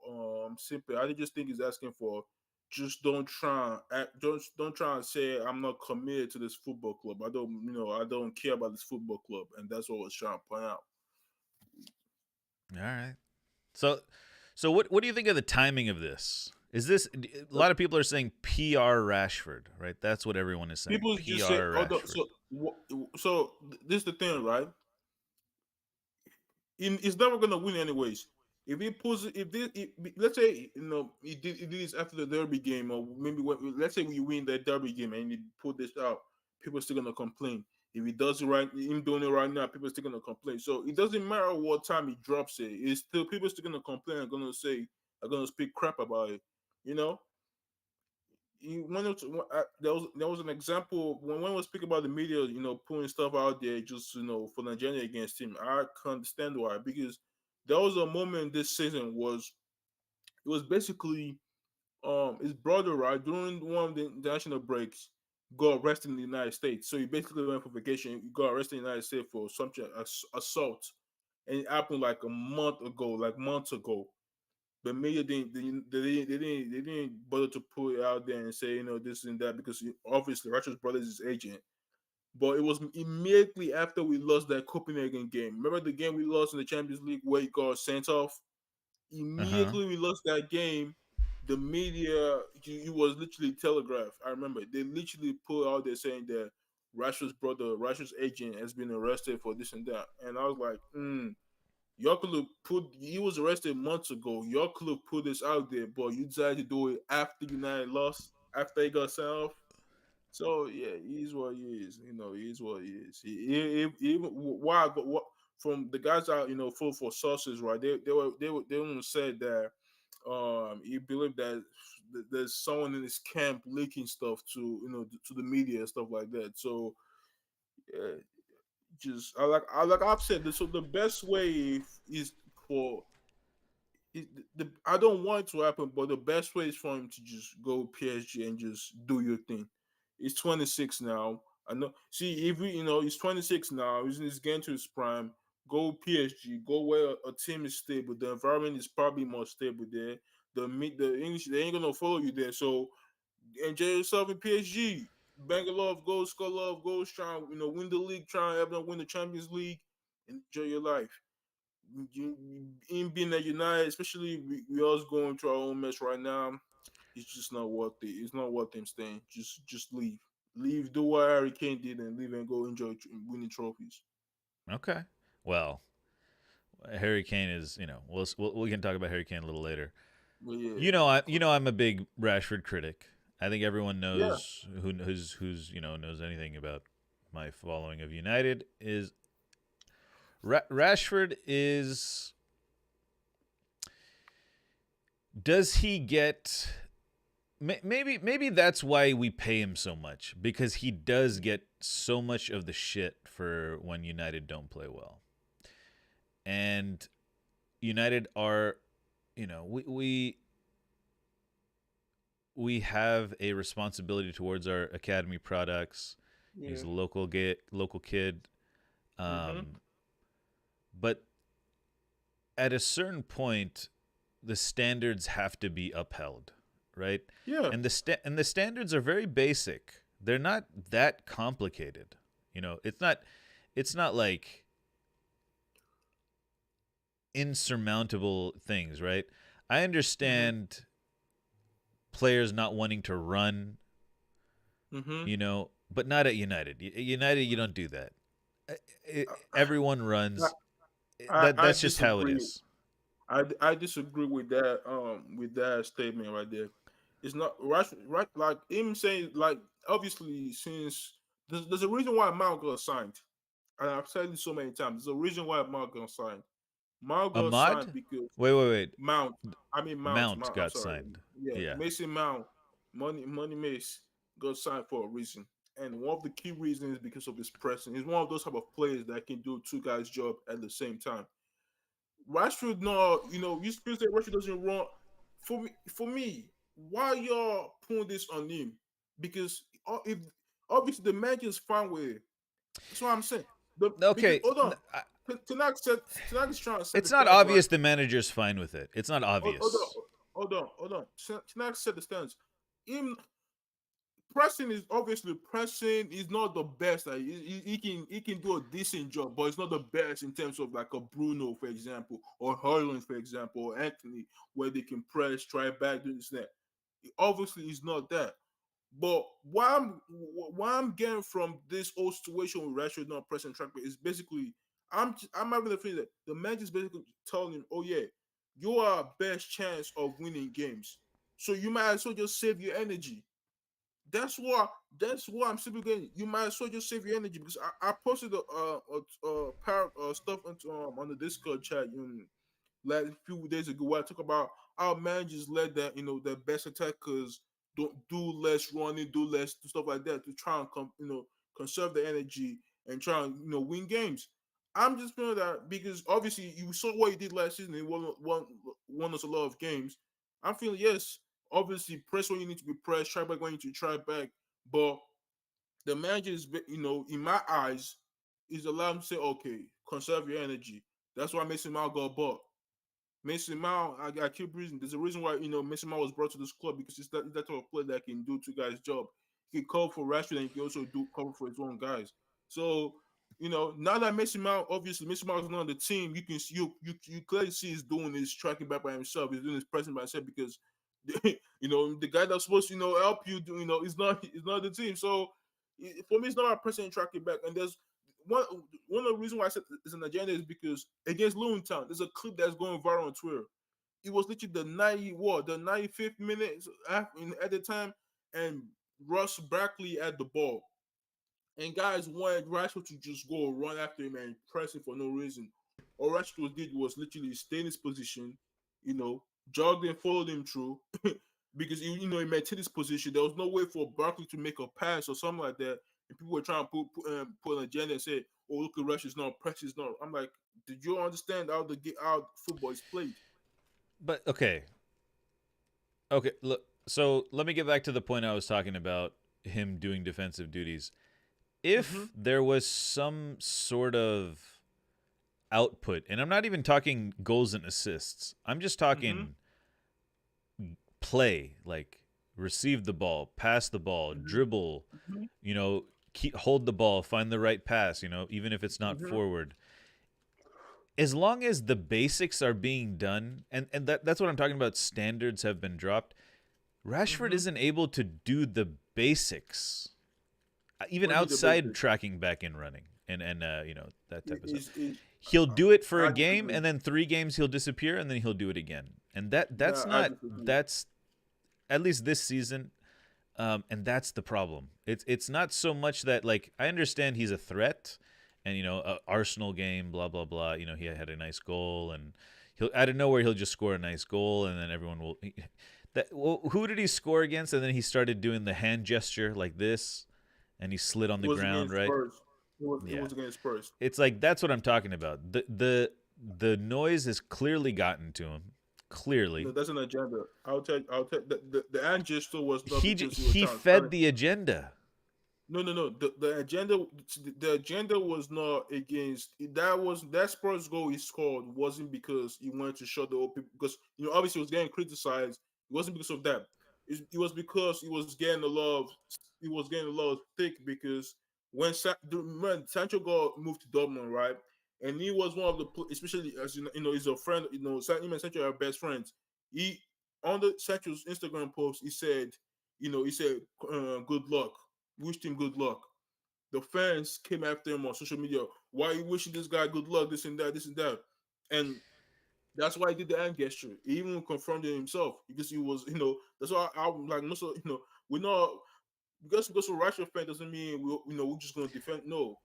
sympathy. I just think he's asking for just don't try and say I'm not committed to this football club. I don't care about this football club, and that's what I was trying to point out. All right. So what do you think of the timing of this? Is this a lot of people are saying PR Rashford, right? That's what everyone is saying. People just say, PR "Oh, Rashford. this is the thing, right? He's never gonna win anyways. If he pulls, if this, if, let's say he did this after the derby game, or maybe let's say we win that derby game and he put this out, people are still gonna complain. If he does it right, him doing it right now, people are still gonna complain. So it doesn't matter what time he drops it. It's still people are still gonna complain. Are gonna speak crap about it. You know, there was an example when we speak about the media, putting stuff out there just for Nigeria against him. I can understand why because there was a moment this season was it was basically his brother right during one of the international breaks got arrested in the United States. So he basically went for vacation. He got arrested in the United States for something assault, and it happened like a month ago, like months ago. But media they didn't bother to put it out there and say this and that because obviously Rashford's brother is his agent. But it was immediately after we lost that Copenhagen game. Remember the game we lost in the Champions League where he got sent off? Uh-huh. Immediately we lost that game. The media it was literally telegraphed. I remember they literally put out there saying that Rashford's brother, Rashford's agent, has been arrested for this and that. And I was like, y'all could have put he was arrested months ago. Y'all could have put this out there, but you decided to do it after United lost, after he got sent off. So yeah, he is what he is. He is what he is. Even why what from the guys out, full for sources, right? They said that he believed that there's someone in his camp leaking stuff to to the media and stuff like that. So yeah, just like I've said, so the best way is for it, I don't want it to happen, but the best way is for him to just go PSG and just do your thing. He's 26 now. I know. See, if we, he's 26 now. He's getting to his prime. Go PSG. Go where a team is stable. The environment is probably more stable there. The English they ain't gonna follow you there. So enjoy yourself in PSG. Bang a lot of goals, score a lot of goals. Try and win the league. Try and help them win the Champions League. Enjoy your life. In being at United, especially we all going through our own mess right now, it's just not worth it. It's not worth him staying. Just leave. Leave, do what Harry Kane did and leave and go enjoy winning trophies. Okay. Well, Harry Kane is, we can talk about Harry Kane a little later. But yeah. I'm a big Rashford critic. I think everyone Yeah. knows who's knows anything about my following of United is Rashford is. Does he get? Maybe that's why we pay him so much because he does get so much of the shit for when United don't play well, and United are, we we have a responsibility towards our academy products. He's Yeah. a local kid. Mm-hmm. But at a certain point, the standards have to be upheld, right? Yeah. And the standards are very basic. They're not that complicated. It's not like insurmountable things, right? I Mm-hmm. understand players not wanting to run, Mm-hmm. but not at United. United, you don't do that. Everyone I, runs. I That's just how it disagree. is. I disagree with that statement right there. It's not right like him saying like obviously since there's a reason why Mount got signed. And I've said it so many times. There's a reason why Mount got signed. Mount got signed Ahmad? because Wait. Mount. I mean Mount. Mount I'm got sorry. signed. Yeah, Yeah. Mason Mount, Money Mace got signed for a reason. And one of the key reasons is because of his pressing. He's one of those type of players that can do two guys' job at the same time. Rashford, no, you still say Rashford doesn't run. For me, why y'all putting this on him? Because if obviously the manager's fine with it. That's what I'm saying. Because Okay. hold on, Tanak's trying to set the It's not stance, right? obvious the manager's fine with it. It's not Hold on, obvious. hold on. Tanak set the stance. Him pressing is obviously pressing is not the best. Like, he can do a decent job, but it's not the best in terms of like a Bruno, for example, or Haaland, for example, or Anthony, where they can press, try back, do this, that. Obviously, it's not that. But what I'm getting from this whole situation with Rashford not pressing track is basically I'm having the feeling that the manager's basically telling him, oh yeah, you are our best chance of winning games. So you might as well just save your energy. That's what I'm simply getting. You might as well just save your energy because I posted stuff on the Discord chat like a few days ago where I talk about how managers let their best attackers don't do less running, do less stuff like that to try and conserve the energy and try and win games. I'm just feeling that because obviously you saw what he did last season. He won us a lot of games. I'm feeling yes, obviously press when you need to be pressed, try back when you need to try back, but the manager is, in my eyes, is allowed to say, okay, conserve your energy. That's why Mason Mount got bought. Mason Mount, I keep reason. There's a reason why Mason Mount was brought to this club because it's that type of player that can do two guys' job. He can cover for Rashford and he can also do cover for his own guys. So now that Mason Mount, obviously Mason Mount is not on the team, you can see you clearly see he's doing his tracking back by himself. He's doing his pressing by himself because the guy that's supposed to help you do is not the team. So for me, it's not about pressing and tracking back. And there's one of the reasons why I said it's an agenda is because against Town, there's a clip that's going viral on Twitter. It was literally the 95th minute at the time, and Russ Barkley had the ball, and guys wanted Rashford to just go run after him and press him for no reason. All Rashford did was literally stay in his position, jogged and followed him through. Because he maintained his position. There was no way for Barkley to make a pass or something like that. And people were trying to put an agenda and say, "Oh, look at Rush is not press is not." I'm like, did you understand how football is played? But okay. Look, so let me get back to the point I was talking about him doing defensive duties. Mm-hmm. If there was some sort of output, and I'm not even talking goals and assists, I'm just Mm-hmm. talking play, like receive the ball, pass the ball, dribble, Mm-hmm. hold the ball, find the right pass, even if it's not Mm-hmm. forward. As long as the basics are being done, and that's what I'm talking about, standards have been dropped. Rashford Mm-hmm. isn't able to do the basics, even What do you mean the outside basics? tracking back and running and that type of stuff. Is He'll do it for a I game, disagree. and then 3 games he'll disappear, and then he'll do it again. And that's No, I not disagree. that's at least this season. And that's the problem. It's not so much that, like, I understand he's a threat, and Arsenal game, blah blah blah. He had a nice goal, and he'll out of nowhere he'll just score a nice goal, and then everyone will. Who did he score against? And then he started doing the hand gesture like this, and he slid on It the was ground, against right? Spurs. It Yeah, was against it's like that's what I'm talking about. The noise has clearly gotten to him, clearly. No, that's an agenda. I'll tell. The end gesture was not because he was He trying to fed challenge. the agenda. No, no, no. The agenda was not against that. Was that Spurs goal he scored wasn't because he wanted to shut the open because obviously he was getting criticized. It wasn't because of that. It was because he was getting a lot of thick because when Sancho got moved to Dortmund, right, and he was one of the especially as he's a friend. Him and Sancho are best friends. He on the Sancho's Instagram post he said good luck, wished him good luck. The fans came after him on social media. Why are you wishing this guy good luck? This and that, this and that. And that's why he did the hand gesture. He even confronted himself because he was, that's why I'm like, most of, we're not, because we're Russia fan doesn't mean we're just going to defend. No,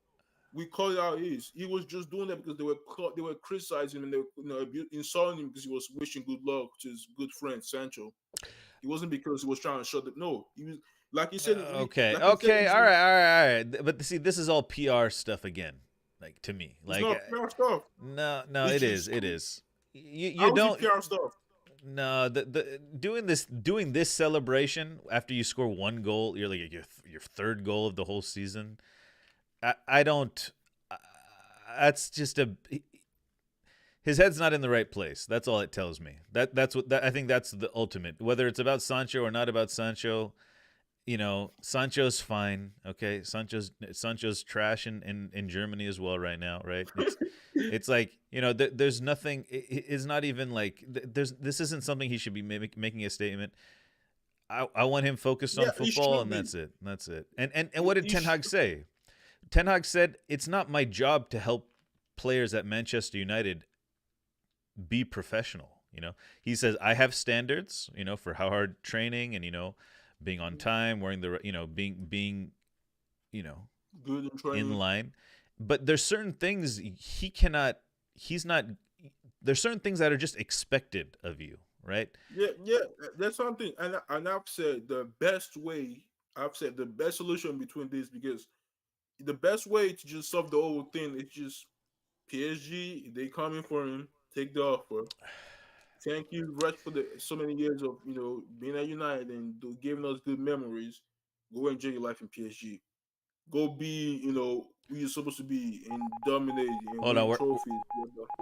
we call it how it is. He was just doing that because they were criticizing him and they were insulting him because he was wishing good luck to his good friend Sancho. It wasn't because he was trying to shut the no. He was like he said. Okay, Like he said, okay, all right, all right, all right. But see, this is all PR stuff again. Like to me, it's like not PR stuff. no, no, It's it is, just it is. You how is it don't. PR stuff? No, the doing this celebration after you score one goal, you're like your third goal of the whole season. I don't. That's just a. His head's not in the right place. That's all it tells me. That's what I think. That's the ultimate. Whether it's about Sancho or not about Sancho, Sancho's fine. Okay, Sancho's trash in Germany as well right now. Right? It's like there's nothing. It's not even like this isn't something he should be making a statement. I want him focused on Yeah, it football, should and be. that's it. And what did It Ten Hag should. say? Ten Hag said it's not my job to help players at Manchester United be professional. He says I have standards. For how hard training and being on time, wearing the being you know Good in in training. line. But there's certain things he cannot. He's not. There's certain things that are just expected of you, right? Yeah, yeah, that's something. And I've said the best way. I've said the best solution between this because the best way to just solve the whole thing is just PSG. They coming for him. Take the offer. Thank you, Rich, for the so many years of being at United and giving us good memories. Go enjoy your life in PSG. Go be who you're supposed to be and dominate and Hold on, win trophies.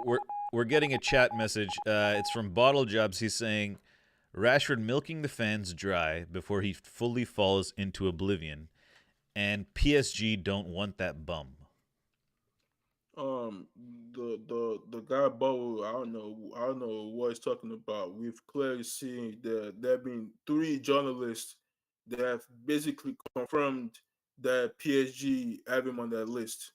we're we're getting a chat message. It's from Bottle Jobs. He's saying Rashford milking the fans dry before he fully falls into oblivion, and PSG don't want that bum. Um, the guy Bo, I don't know what he's talking about. We've clearly seen that there have been three journalists that have basically confirmed that PSG have him on that list.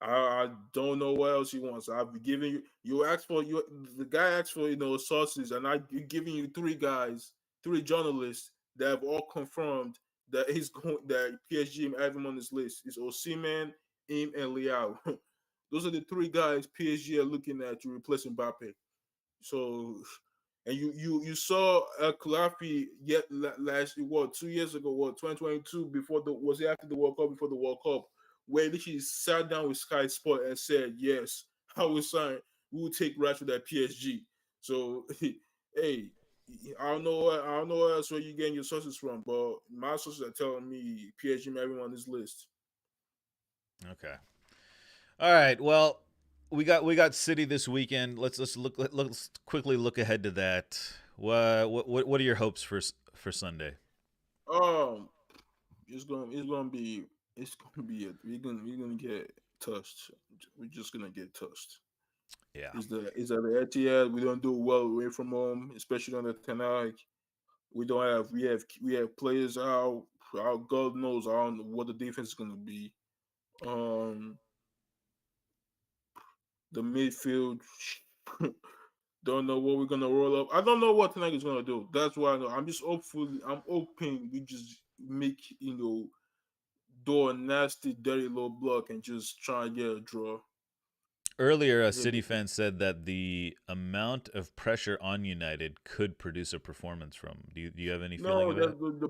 I don't know what else he wants. I've been giving you. You asked for you. The guy asked for sources, and I giving you three guys, three journalists that have all confirmed that he's going that PSG have him on this list. It's Osimhen, Im, and Liao. Those are the three guys PSG are looking at to replace Mbappe. So, and you saw Kalafi yet last what 2 years ago, what 2022 before the was it after the World Cup before the World Cup, where he sat down with Sky Sport and said, "Yes, I will sign. We will take Rashford at PSG." So, hey, I don't know where else where you getting your sources from, but my sources are telling me PSG may be on this list. Okay. All right. Well, we got City this weekend. Let's quickly look ahead to that. What are your hopes for Sunday? Um, it's gonna be we're gonna get touched. We're just gonna get touched. Yeah. Is that the Etihad? We don't do well away from home, especially on the Tanakh. We have players out. God knows I don't know what the defense is gonna be. Um, the midfield. Don't know what we're gonna roll up. I don't know what tonight is gonna do. That's why I know. I'm hoping we just make do a nasty, dirty low block and just try and get a draw. Earlier, a Yeah, City fan said that the amount of pressure on United could produce a performance from. Do you have any feeling no, of that?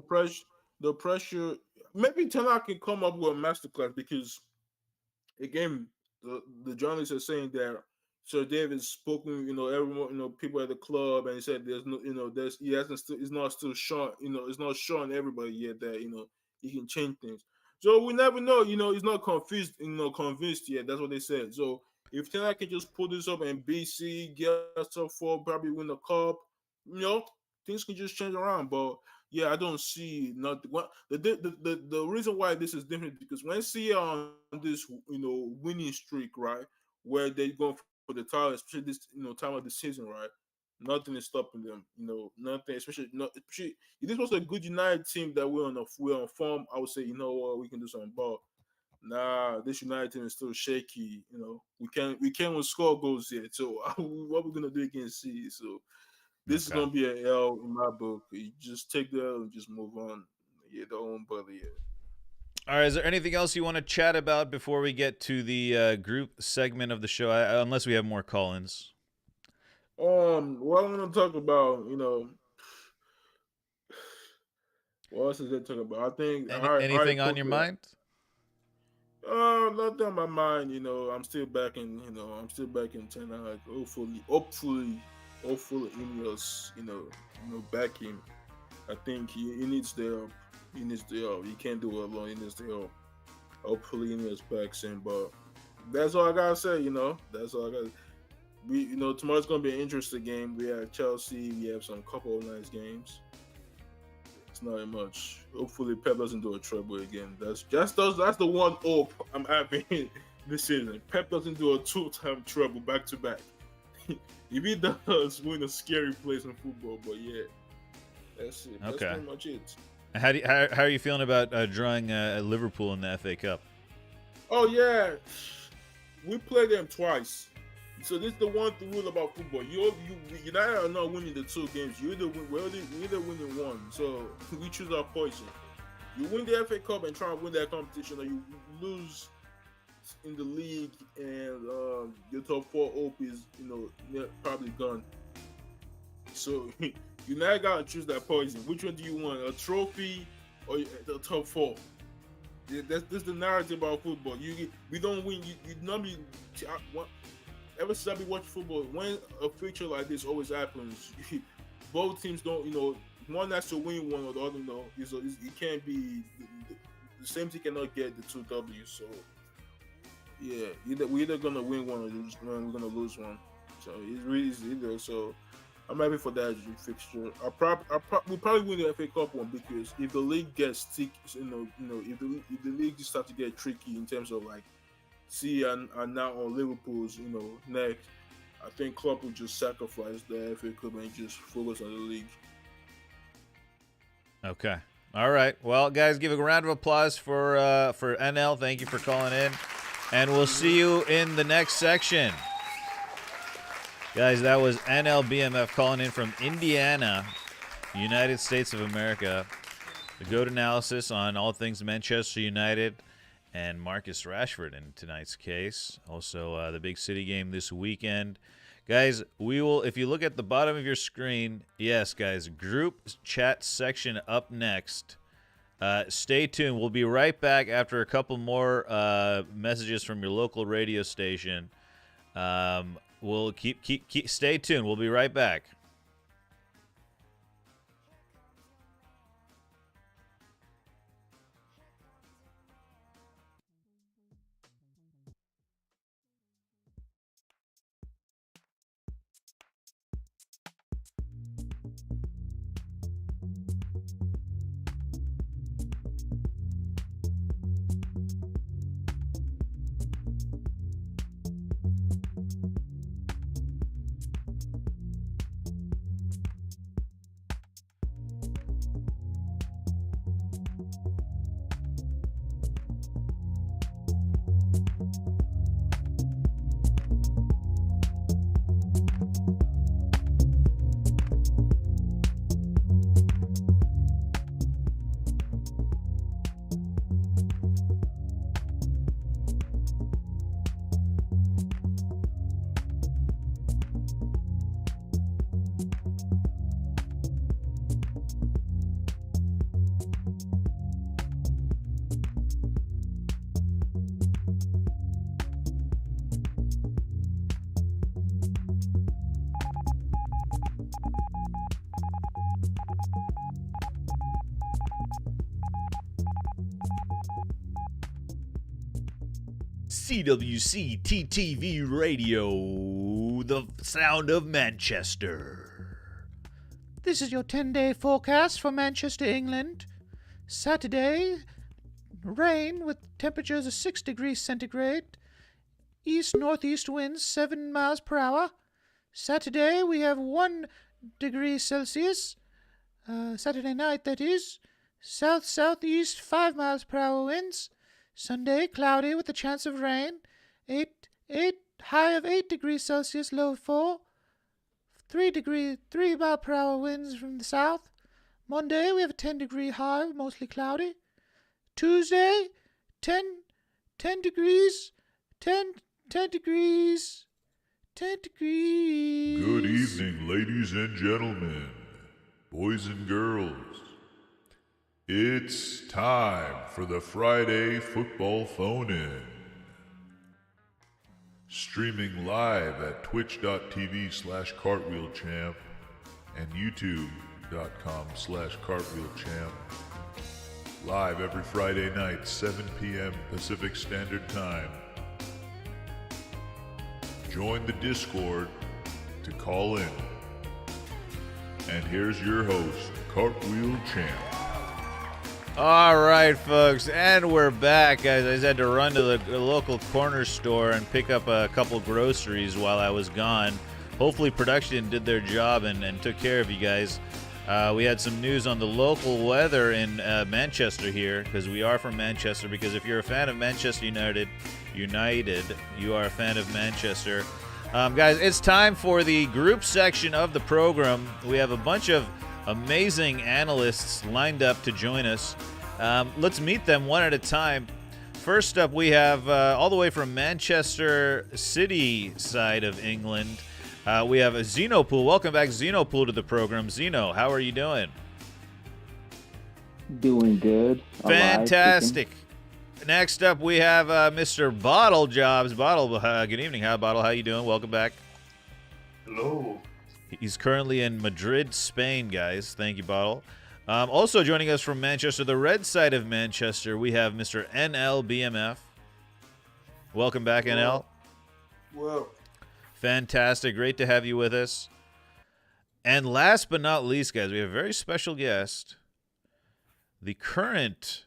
the pressure. Maybe Tanaka can come up with a masterclass because again, the journalists are saying that Sir David spoken, everyone, people at the club, and he said there's no, he hasn't still, it's not still shown, it's not showing everybody yet that he can change things. So we never know, he's not confused, convinced yet. That's what they said. So if Ten Hag can just pull this up and BC get us up for probably win the cup, things can just change around. But yeah, I don't see nothing. The reason why this is different because when see on this winning streak, right, where they going for the title, especially this time of the season, right, nothing is stopping them. Nothing, especially if this was a good United team that we're on form. I would say what, we can do something. But nah, this United team is still shaky. We can't score goals yet. So what we're gonna do against C? So this is Okay. gonna be an L in my book. You just take the L and just move on. Yeah, don't bother yet. All right. Is there anything else you want to chat about before we get to the group segment of the show? Unless we have more call-ins. What I want to talk about, what else is there to talk about? I think I Anything on your mind? nothing on my mind. I'm still back in. Ten Hag. Hopefully, Ineos, back him. I think he needs the help. He needs the help. He can't do it alone. He needs the help. Hopefully, Ineos backs him. But that's all I gotta say. That's all I got. Tomorrow's gonna be an interesting game. We have Chelsea. We have some couple of nice games. It's not much. Hopefully, Pep doesn't do a treble again. That's the one hope I'm having this season. Pep doesn't do a 2-time treble back to back. If he does, we're in a scary place in football. But yeah, that's it. That's Okay. pretty much it. How are you feeling about drawing Liverpool in the FA Cup? Oh yeah, we played them twice. So this is the one rule about football. United are not winning the 2 games. We're either winning one. So we choose our poison. You win the FA Cup and try and win that competition, or you lose in the league, and your top 4 hope is probably gone. So United gotta choose that poison. Which one do you want? A trophy or the top 4? Yeah, that's the narrative about football. We don't win. You normally. Ever since I've been watching football, when a fixture like this always happens, both teams don't, one has to win one or the other, it can't be, the same team cannot get the 2 W's. So, yeah, we're either going to win one or we're going to lose one. So, it's really easy either. So, I'm happy for that fixture. We'll probably win the FA Cup one because if the league gets sticky, if the league just starts to get tricky in terms of like, and now on Liverpool's, neck, I think Klopp will just sacrifice the FA Cup and just focus on the league. Okay. All right. Well, guys, give a round of applause for NL. Thank you for calling in, and we'll see you in the next section. Guys, that was NLBMF calling in from Indiana, United States of America. The GOAT analysis on all things Manchester United and Marcus Rashford in tonight's case. Also, the big city game this weekend. Guys, we will, if you look at the bottom of your screen, yes, guys, group chat section up next. Stay tuned. We'll be right back after a couple more messages from your local radio station. We'll keep stay tuned. We'll be right back. CWC TTV Radio, the sound of Manchester. This is your 10-day forecast for Manchester, England. Saturday, rain with temperatures of 6 degrees centigrade. East-northeast winds 7 miles per hour. Saturday, we have 1 degree Celsius. Saturday night, that is. South-southeast 5 miles per hour winds. Sunday, cloudy with a chance of rain. 8 high of 8 degrees Celsius, low of 4. 3 mile per hour winds from the south. Monday, we have a 10-degree high, mostly cloudy. Tuesday, 10 degrees. 10 degrees. 10 degrees. Good evening, ladies and gentlemen, boys and girls. It's time for the Friday Football Phone-In. Streaming live at twitch.tv/cartwheelchamp and youtube.com/cartwheelchamp. Live every Friday night, 7 p.m. Pacific Standard Time. Join the Discord to call in. And here's your host, Cartwheel Champ. All right, folks, and we're back, guys. I just had to run to the local corner store and pick up a couple groceries while I was gone. Hopefully production did their job and took care of you guys. We had some news on the local weather in Manchester here, because we are from Manchester, because if you're a fan of Manchester United, you are a fan of Manchester. Guys, it's time for the group section of the program. We have a bunch of amazing analysts lined up to join us. Let's meet them one at a time. First up, we have all the way from Manchester City side of England, we have Xenopool. Welcome back, Xenopool, to the program. Zeno, how are you doing? Doing good. Fantastic. Next up, we have Mr. Bottle Jobs. Bottle, good evening. Hi, Bottle. How you doing? Welcome back. Hello. He's currently in Madrid, Spain, guys. Thank you, Bottle. Also joining us from Manchester, the red side of Manchester, we have Mr. NLBMF. Welcome back, NL. Well, Fantastic. Great to have you with us. And last but not least, guys, we have a very special guest. The current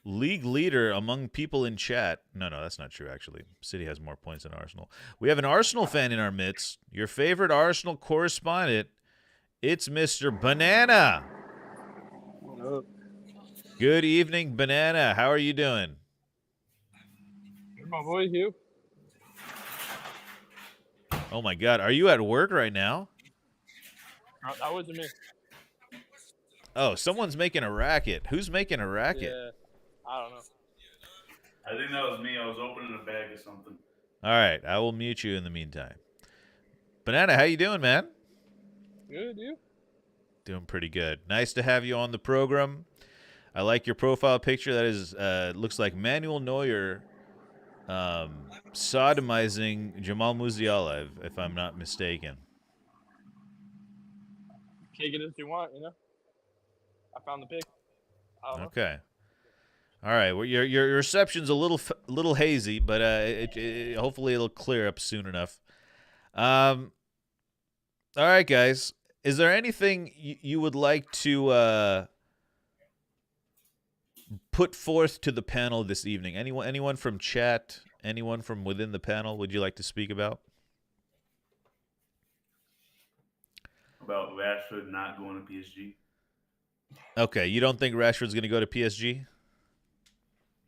league leader among people in chat. No, that's not true, actually. City has more points than Arsenal. We have an Arsenal fan in our midst. Your favorite Arsenal correspondent. It's Mr. Banana. Good evening, Banana. How are you doing? My boy, you. Oh, my God. Are you at work right now? That wasn't me. Oh, someone's making a racket. Who's making a racket? Yeah, I don't know. I think that was me. I was opening a bag or something. All right. I will mute you in the meantime. Banana, how you doing, man? Good, you? Doing pretty good. Nice to have you on the program. I like your profile picture. That is, looks like Manuel Neuer sodomizing Jamal Musiala, if I'm not mistaken. Take it as you want, you know? I found the pic. I don't know. Okay. All right. Well, your reception's a little hazy, but hopefully it'll clear up soon enough. All right, guys. Is there anything you would like to put forth to the panel this evening? Anyone from chat? Anyone from within the panel? Would you like to speak about? About Rashford not going to PSG. Okay, you don't think Rashford's going to go to PSG?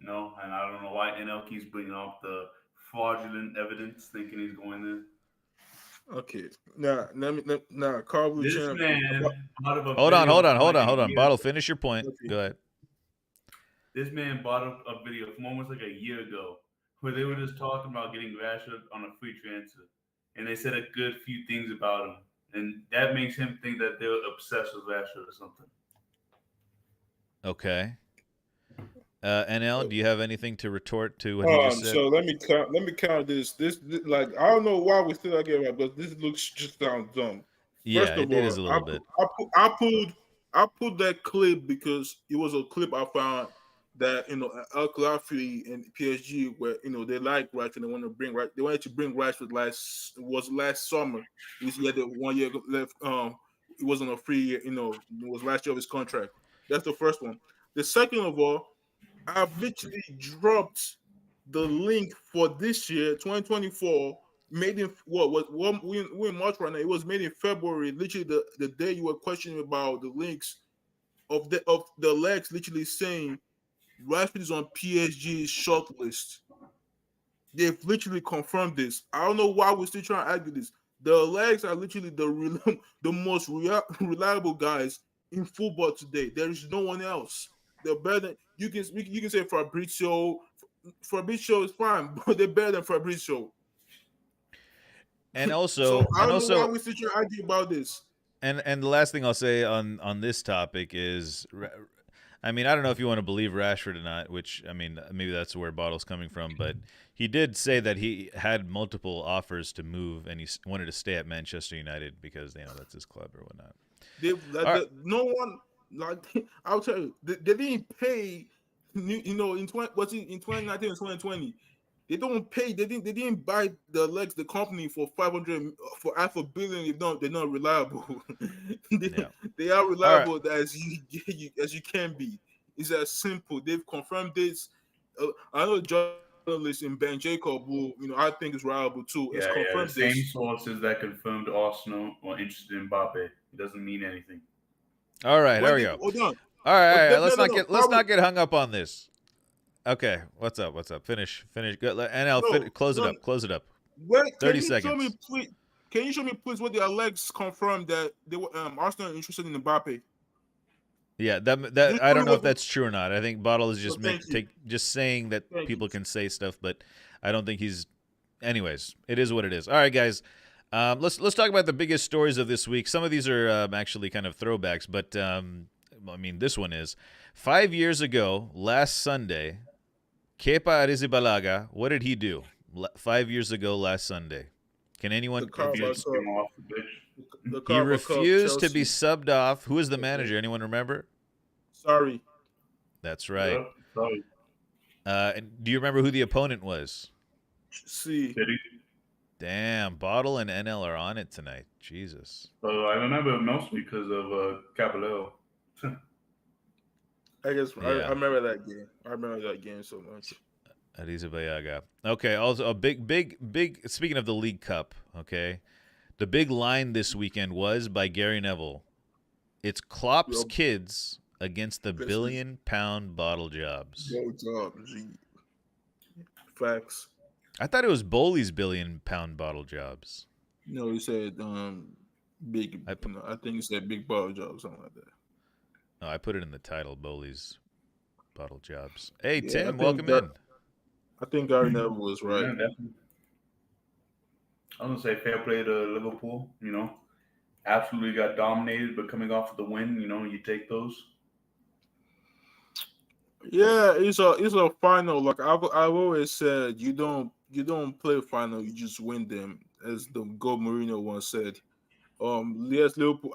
No, and I don't know why NL keeps bringing up the fraudulent evidence, thinking he's going there. okay. Now, Carl This Champ. man bought up a Hold on. video Bottle, finish your point. Okay. Go ahead. This man bought up a video from almost like a year ago where they were just talking about getting Rashford on a free transfer. And they said a good few things about him. And that makes him think that they're obsessed with Rashford or something. Okay. NL, do you have anything to retort to what he just said? So let me count this. This like I don't know why we still not getting right, but this looks just sounds dumb. Yeah, First of it all, is a little bit. I pulled that clip because it was a clip I found that Al Khelafi and PSG were they like Rashford. They want to bring right. They wanted to bring Rashford last summer. He had the 1 year left. It wasn't a free year. It was last year of his contract. That's the first one. The second of all, I've literally dropped the link for this year, 2024. Made in what we in March right now. It was made in February. Literally the day you were questioning about the links of the legs, literally saying Rashford is on PSG's short list. They've literally confirmed this. I don't know why we're still trying to argue this. The legs are literally the most reliable guys in football today. There is no one else. They're better than you can say Fabrizio. Fabrizio is fine, but they're better than Fabrizio. And So also, I and don't know why also, we're still trying to argue about this. and the last thing I'll say on this topic is, I mean, I don't know if you want to believe Rashford or not, which, I mean, maybe that's where Bottle's coming from, but he did say that he had multiple offers to move and he wanted to stay at Manchester United because, that's his club or whatnot. All right. No one like I'll tell you they didn't pay. In 2019 and 2020, they don't pay. They didn't buy the legs the company for 500 for half a billion. If not, they're not reliable. they, Yeah. they are All right. reliable as you can be. It's as simple. They've confirmed this. I know journalist in Ben Jacob, who I think is reliable too, has Yeah. The confirmed same this. sources that confirmed Arsenal were interested in Mbappe. It doesn't mean anything. All right. There When we did go. hold on? All right. All right. No, no, no. Let's not get hung up on this. Okay. What's up? What's up? Finish. Good. No, Close it no. up. Close it up. Where can 30 you show me, seconds. please? Can you show me, please, what the Alex confirmed that they were Arsenal interested in Mbappe? Yeah, Can you that I show me don't know if what? that's true or not. I think Bottle is Oh, just thank you, just saying that thank you. people can say stuff, but I don't think he's. Anyways, it is what it is. All right, guys, let's talk about the biggest stories of this week. Some of these are actually kind of throwbacks, but I mean this one is 5 years ago, last Sunday. Kepa Arrizabalaga, what did he do? 5 years ago, last Sunday. Can anyone? The Refused Carabao to Cup, come off the pitch. the He Carabao Cup, refused to be Chelsea. subbed off. Who is the Okay, manager? Anyone remember? sorry. That's right. Yep. Sorry. And do you remember who the opponent was? See, Did he? Damn, Bottle and NL are on it tonight. Jesus. So I remember mostly because of Caballero. I guess I Yeah, remember that game. I remember that game so much. Arizabayaga. Okay, also a big. Speaking of the League Cup, okay, the big line this weekend was by Gary Neville. It's Klopp's Yo, kids against the this is billion-pound bottle jobs. yo job. G. Facts. I thought it was Boehly's billion-pound bottle jobs. No, he said big. I put, I think he said big ball job, something like that. no, I put it in the title, Boehly's bottle jobs. Hey, Yeah, Tim, welcome in. I think Gary Neville was right. Yeah, definitely. I was gonna say fair play to Liverpool. Absolutely got dominated, but coming off of the win, you take those. Yeah, it's a final. Like I've always said, you don't play final, you just win them, as the Go Mourinho once said. Yes, Liverpool.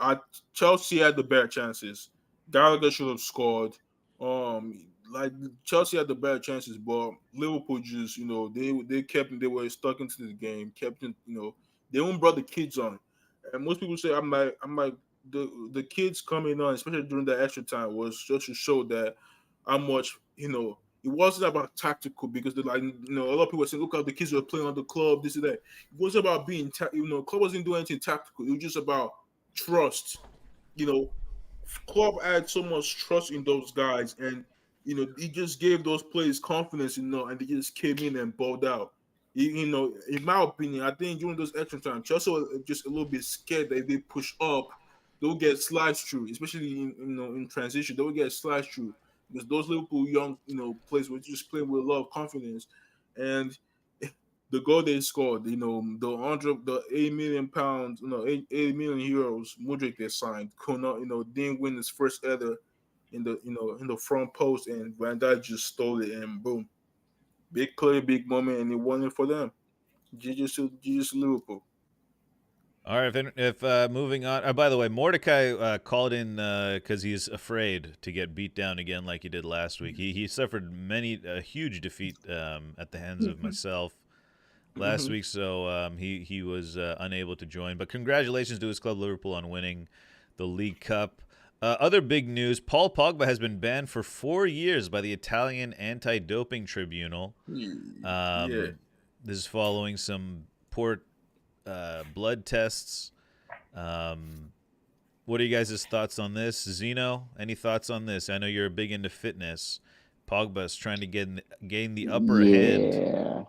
Chelsea had the better chances. Gallagher should have scored. Like Chelsea had the better chances, but Liverpool just they were stuck into the game, kept it. They won't brought the kids on, and most people say I'm like the kids coming on, especially during the extra time, was just to show that how much it wasn't about tactical, because they like a lot of people were saying, look how the kids were playing on the club, this and that. It wasn't about being club wasn't doing anything tactical. It was just about trust. You know, club had so much trust in those guys, and he just gave those players confidence, and they just came in and balled out. In my opinion, I think during those extra time, Chelsea were just a little bit scared that if they push up, they'll get sliced through, especially in transition. They will get sliced through because those Liverpool young players were just playing with a lot of confidence, and the goal they scored, the 8 million pounds, 8 million euros, Mudrik they signed, could not, didn't win his first header in the front post, and Van Dijk just stole it, and boom, big play, big moment, and he won it for them. GG to Liverpool. All right, if moving on. By the way, Mordecai called in because he's afraid to get beat down again like he did last week. He suffered a huge defeat at the hands of myself last week, so he was unable to join. But congratulations to his club Liverpool on winning the League Cup. Other big news: Paul Pogba has been banned for 4 years by the Italian Anti-Doping Tribunal. Yeah. This is following some poor blood tests. What are you guys' thoughts on this? Zeno, any thoughts on this? I know you're big into fitness. Pogba's trying to gain the upper hand. Yeah,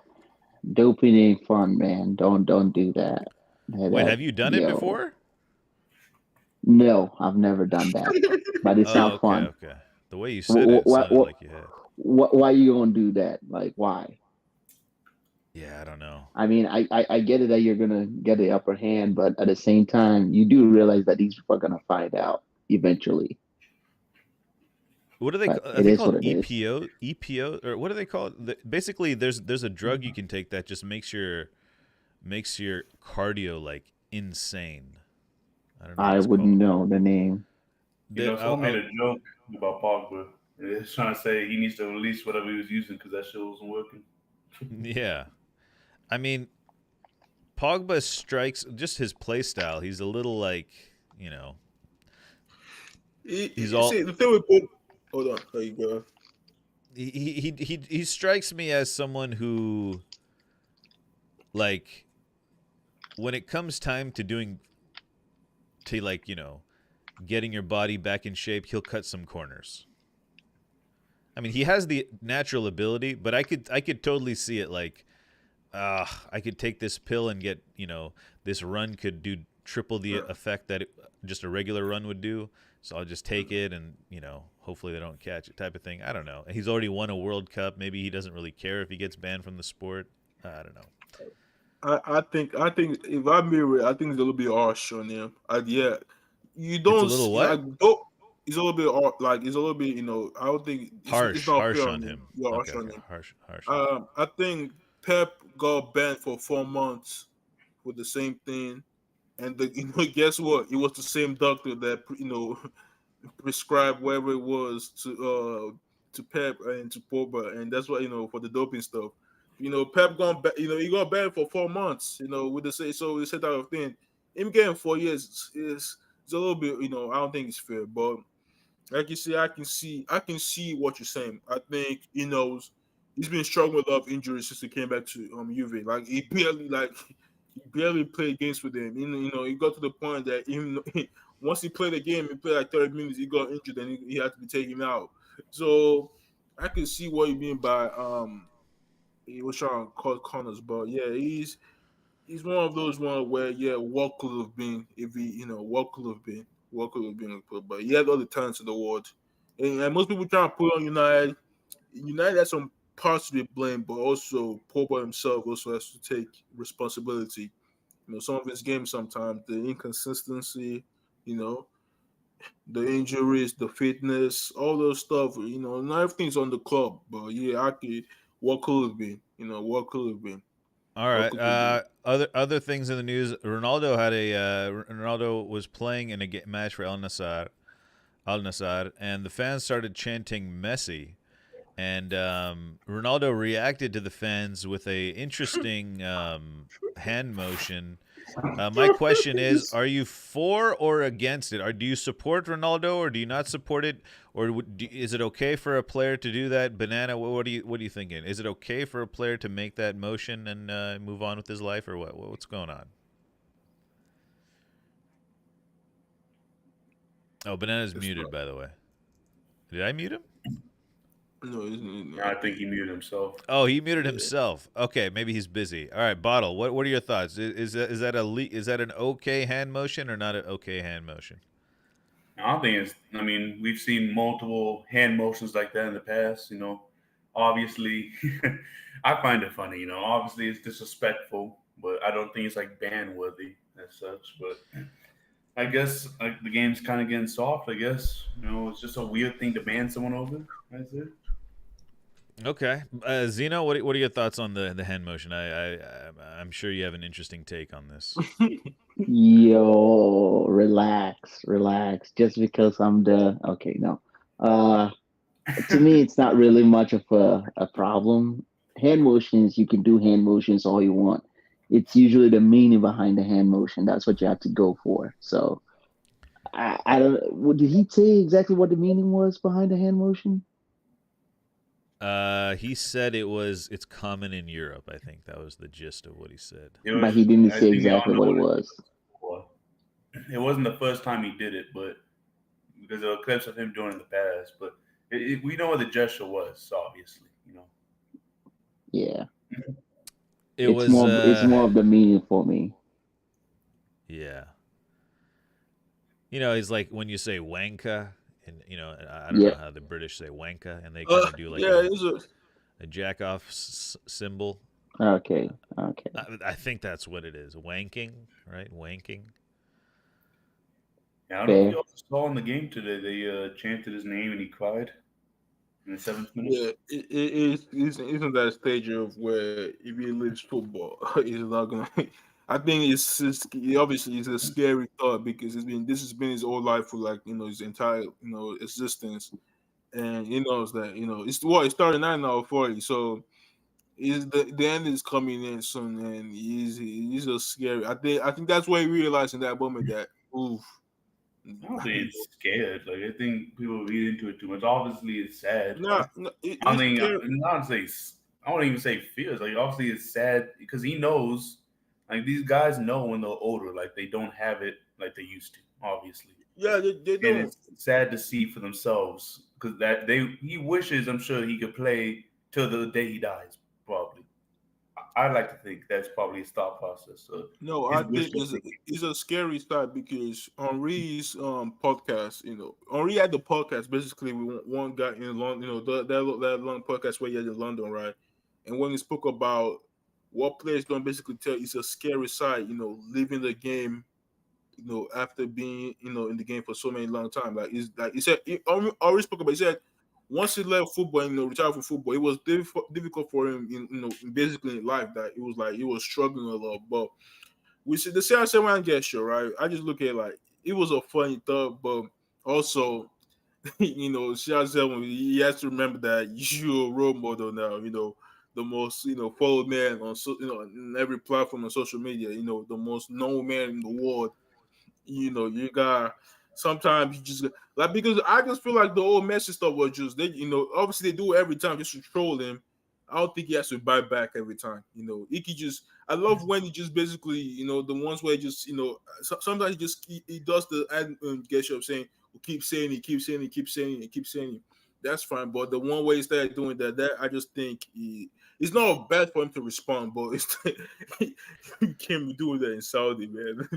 doping ain't fun, man. Don't do that. Wait, have you done it Yo, before? no, I've never done that, but it's Oh, not okay, fun. okay. The way you said it, it sounded like you had. Why you gonna do that? Like, why? Yeah, I don't know. I mean, I get it that you're gonna get the upper hand, but at the same time, you do realize that these people are gonna find out eventually. What do they? But Are it they is what called it is. EPO, or what do they call it? Basically, there's a drug you can take that just makes your cardio like insane. I don't know what I it's wouldn't called. know the name. Someone made a joke about Pogba. They're trying to say he needs to release whatever he was using because that shit wasn't working. Yeah, I mean, Pogba strikes just his play style. He's a little like he's all See, the thing with Pope, hold on, there you go. he strikes me as someone who, like, when it comes time to getting your body back in shape, he'll cut some corners. I mean, he has the natural ability, but I could totally see it like, I could take this pill and get, this run could do triple the effect that just a regular run would do. So I'll just take it and, hopefully they don't catch it type of thing. I don't know. He's already won a World Cup. Maybe he doesn't really care if he gets banned from the sport. I don't know. I think if I mirror, I think it's a little bit harsh on him. Yeah, you It's a don't little see, what? it's a little bit like it's a little bit. I don't think it's not Harsh fair on on him. him. Yeah, Okay, harsh on him. harsh on him. I think Pep got banned for 4 months with the same thing, and guess what? It was the same doctor that prescribed whatever it was to Pep and to Pogba, and that's why for the doping stuff. Pep he got banned for 4 months. With the same type of thing. Him getting 4 years is a little bit. I don't think it's fair, but like you see, I can see what you're saying. I think he knows he's been struggling with a lot of injuries since he came back to Juve. He barely played games with them. He got to the point that even once he played a game, he played like 30 minutes, he got injured and he had to be taken out. So I can see what you mean by he was trying to cut corners, but yeah, he's one of those one where what could have been if he what could have been, but he had all the talents in the world, and most people trying to put on United. United has some parts to be blamed, but also Pogba himself also has to take responsibility. Some of his games sometimes the inconsistency, you know, the injuries, the fitness, all those stuff. Not everything's on the club, but yeah, I could. What could have been? What could have been? All What right. could have been? Other things in the news. Ronaldo was playing in a match for Al Nassr, and the fans started chanting Messi, and Ronaldo reacted to the fans with a interesting hand motion. My question is: are you for or against it? Do you support Ronaldo or do you not support it? Or is it okay for a player to do that? Banana, what are you thinking? Is it okay for a player to make that motion and move on with his life, or what? What's going on? Oh, Banana's It's muted, not. by the way. Did I mute him? No, it's I think he muted himself. Oh, he muted himself. Okay, maybe he's busy. All right, Bottle. What are your thoughts? Is that an okay hand motion or not an okay hand motion? I don't think it's. I mean, we've seen multiple hand motions like that in the past. Obviously, I find it funny. Obviously it's disrespectful, but I don't think it's like ban worthy as such. But I guess like the game's kind of getting soft. I guess it's just a weird thing to ban someone over. That's it. Okay, Zeno, what are your thoughts on the hand motion? I'm sure you have an interesting take on this. Yo, relax. Just because I'm the okay, no. Uh, to me, it's not really much of a problem. Hand motions, you can do hand motions all you want. It's usually the meaning behind the hand motion. That's what you have to go for. So I don't. Did he say exactly what the meaning was behind the hand motion? He said it's common in Europe. I think that was the gist of what he said. It But was. he didn't I say think they all exactly know what it what it was. was. It wasn't the first time he did it, but because there were clips of him doing it in the past. But we know what the gesture was, obviously. Yeah, It was it's more of the meaning for me. yeah. He's like when you say wanka, and I don't know Yep. how the British say wanka, and they kind of do like Yeah, it's a jack off symbol. Okay. Okay. I think that's what it is. Wanking, right? Wanking. Yeah, I don't know if Fair. you also saw in the game today. They chanted his name and he cried in the 7th minute. yeah. It's isn't that stage of where if he leaves football, he's not gonna. I think obviously it's a scary thought because this has been his whole life for like his entire existence, and he knows that it started 9 now 40, so is the end is coming in soon, and he's just scary. I think that's why he realized in that moment that oof. I don't think it's scared. Like I think people read into it too much. Obviously, it's sad. No, no, I don't it's think scary. not say I won't even say fears. Like obviously, it's sad because he knows. Like these guys know when they're older, like they don't have it like they used to. Obviously, Yeah, they and don't. it's sad to see for themselves because that he wishes. I'm sure he could play till the day he dies. Probably, I like to think that's probably his thought process. So No, his I wish think list. it's a scary start because Henri's podcast, Henri had the podcast basically with one guy in London, that long podcast where he had in London, right? And when he spoke about what players don't basically tell, it's a scary side, leaving the game, after being, in the game for so many long time. Like he said, Henri spoke about. He said once he left football, and, retired from football, it was difficult for him, basically in life. That it was like he was struggling a lot, but we see the CR7 gesture, right? I just look at it like it was a funny thought, but also, CR7, he has to remember that you're a role model now. The most followed man on on every platform on social media. The most known man in the world. You got sometimes you just like because I just feel like the old Messi stuff was just they obviously they do it every time just to troll him. I don't think he has to buy back every time. He could just. I love when he just basically the ones where he just sometimes he does the ad gesture of saying well, keep saying it, keep saying it, keep saying it, keep saying it. That's fine, but the one way he started doing that I just think it's not bad for him to respond, but it's he can't be doing that in Saudi, man.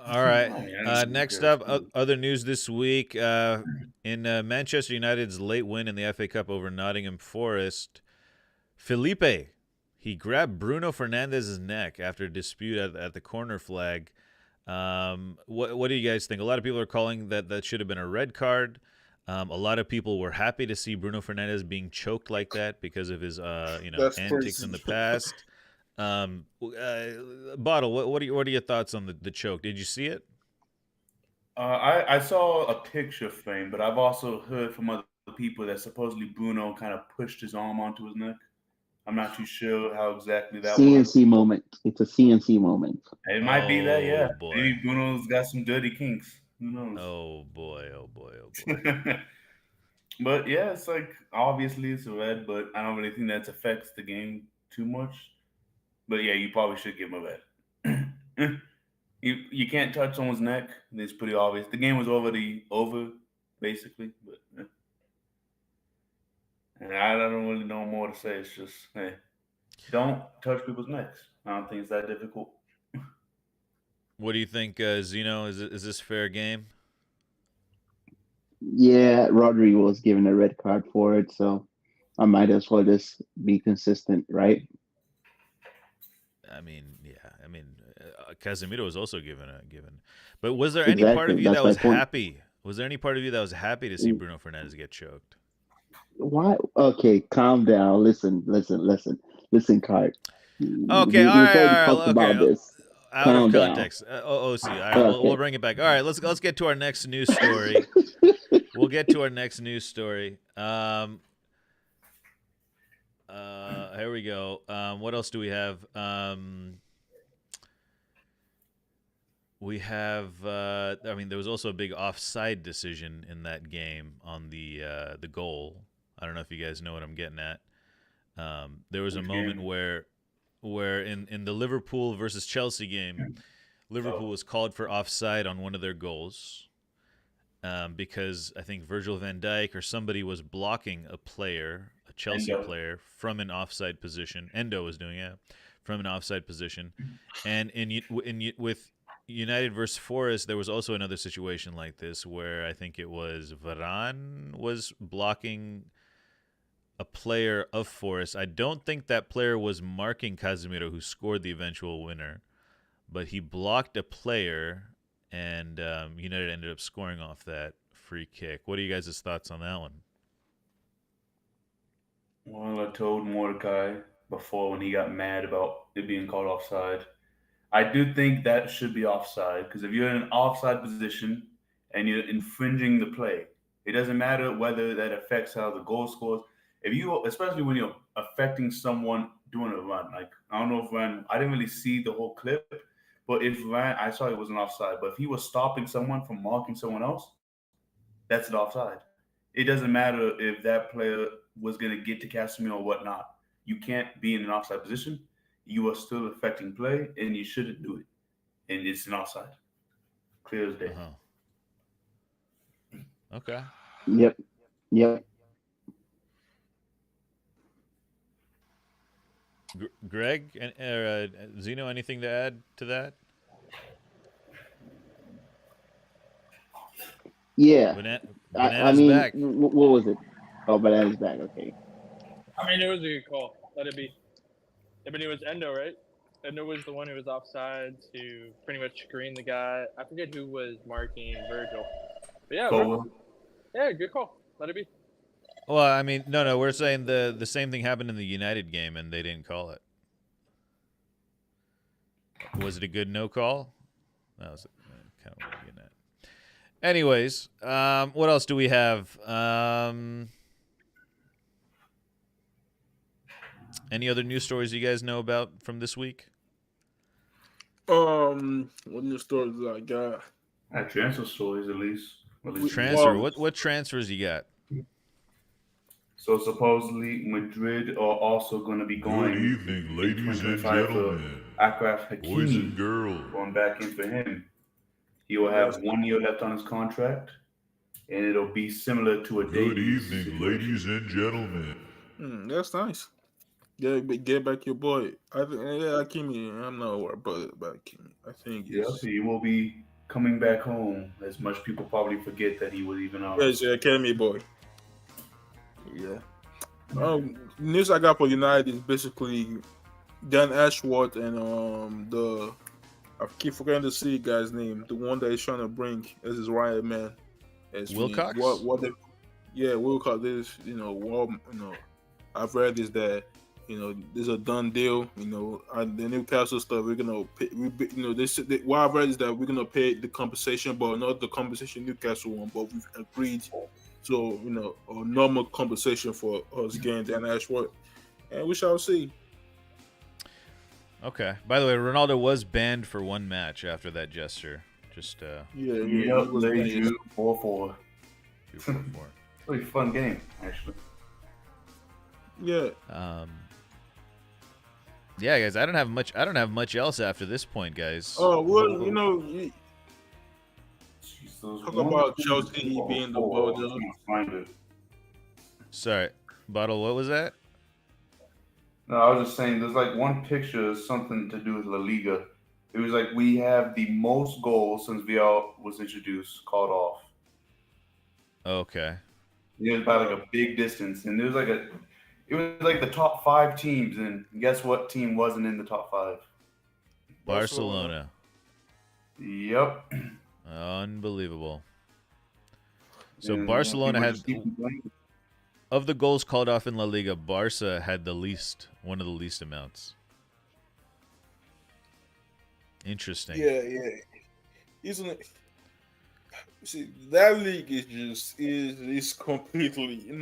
All right. Oh, yeah, I don't Next care. up, other news this week. In Manchester United's late win in the FA Cup over Nottingham Forest, Felipe, he grabbed Bruno Fernandez's neck after a dispute at the corner flag. What do you guys think? A lot of people are calling that should have been a red card. A lot of people were happy to see Bruno Fernandez being choked like that because of his That's antics crazy. in the past. Bottle, what are your thoughts on the choke? Did you see it? I saw a picture frame, but I've also heard from other people that supposedly Bruno kind of pushed his arm onto his neck. I'm not too sure how exactly that was. CNC moment. It's a CNC moment. It might be that, yeah. Oh boy. Maybe Bruno's got some dirty kinks. Who knows? Oh boy. Oh boy. Oh boy. But yeah, it's like obviously it's a red, but I don't really think that affects the game too much. But yeah, you probably should give him a red. You can't touch someone's neck. It's pretty obvious. The game was already over, basically. But and I don't really know more to say. It's just hey, don't touch people's necks. I don't think it's that difficult. What do you think, Zeno? Is this fair game? Yeah, Rodri was given a red card for it, so I might as well just be consistent, right? I mean, yeah. I mean, Casemiro was also given. But was there any part Exactly. of you That's that my was point. happy? Was there any part of you that was happy to see Bruno Fernandez get choked? Why? Okay, calm down. Listen, Cart. Okay, We've already talked okay. about this. out of Calm down. context. OC. All right, we'll bring it back. All right, let's get to our next news story. We'll get to our next news story. Here we go. What else do we have? We have. I mean, there was also a big offside decision in that game on the goal. I don't know if you guys know what I'm getting at. There was a moment where in the Liverpool versus Chelsea game, Liverpool was called for offside on one of their goals. Because I think Virgil van Dijk or somebody was blocking a player, a Chelsea player, from an offside position. Endo was doing it from an offside position. And with United versus Forest, there was also another situation like this where I think it was Varane was blocking a player of Forest. I don't think that player was marking Casemiro, who scored the eventual winner, but he blocked a player. And United ended up scoring off that free kick. What are you guys' thoughts on that one? Well, I told Mordecai before when he got mad about it being called offside. I do think that should be offside because if you're in an offside position and you're infringing the play, it doesn't matter whether that affects how the goal scores. If you, especially when you're affecting someone doing a run, like I don't know if I didn't really see the whole clip, but if Ryan, I saw it was an offside. But if he was stopping someone from marking someone else, that's an offside. It doesn't matter if that player was going to get to Casemiro or whatnot. You can't be in an offside position. You are still affecting play, and you shouldn't do it. And it's an offside. Clear as day. Okay. Yep. Greg and Zeno, anything to add to that? Yeah. Banana's I mean, back. what was it? Oh, Banana's back. Okay. I mean, it was a good call. Let it be. I mean, it was Endo, right? Endo was the one who was offside to pretty much screen the guy. I forget who was marking Virgil. But yeah, yeah, good call. Let it be. Well, I mean, no, we're saying the same thing happened in the United game, and they didn't call it. Was it a good no call? That was kind of what I'm getting at. Anyways, what else do we have? Any other news stories you guys know about from this week? What news stories did I got? Transfer stories, at least. Transfer. What transfers you got? So supposedly Madrid are also going to be going. Good evening, ladies and gentlemen, Akraf Hakimi, boys and girls. Going back in for him. He will have 1 year left on his contract, and it'll be similar to a Good Davies evening, situation. ladies and gentlemen. That's nice. Get back your boy. I think Hakimi. I'm not worried about Hakimi. I think he will be coming back home. As much people probably forget that he was even out. Yes, Academy boy. Yeah. News I got for United is basically Dan Ashworth and I keep forgetting the city guy's name, the one that he's trying to bring as his right man. Wilcox. Wilcox. This, I've read is that there's a done deal. The Newcastle stuff we're gonna pay. What I've read is that we're gonna pay the compensation, but not the compensation Newcastle want. But we've agreed to a normal compensation for us getting Dan Ashworth, and we shall see. Okay. By the way, Ronaldo was banned for one match after that gesture. Just they drew 4-4. 4-4. Really fun game, actually. Yeah. Yeah, guys. I don't have much else after this point, guys. Oh well, talk about Chelsea being the border. Sorry, Bottle. What was that? No, I was just saying. There's like one picture, something to do with La Liga. It was like we have the most goals since VAR was introduced, called off. Okay. It was by like a big distance, and it was like the top 5 teams, and guess what team wasn't in the top 5? Barcelona. Yep. Unbelievable. So Barcelona had, of the goals called off in La Liga, Barca had one of the least amounts. Interesting. Yeah. Isn't it? See, that league is just is completely, I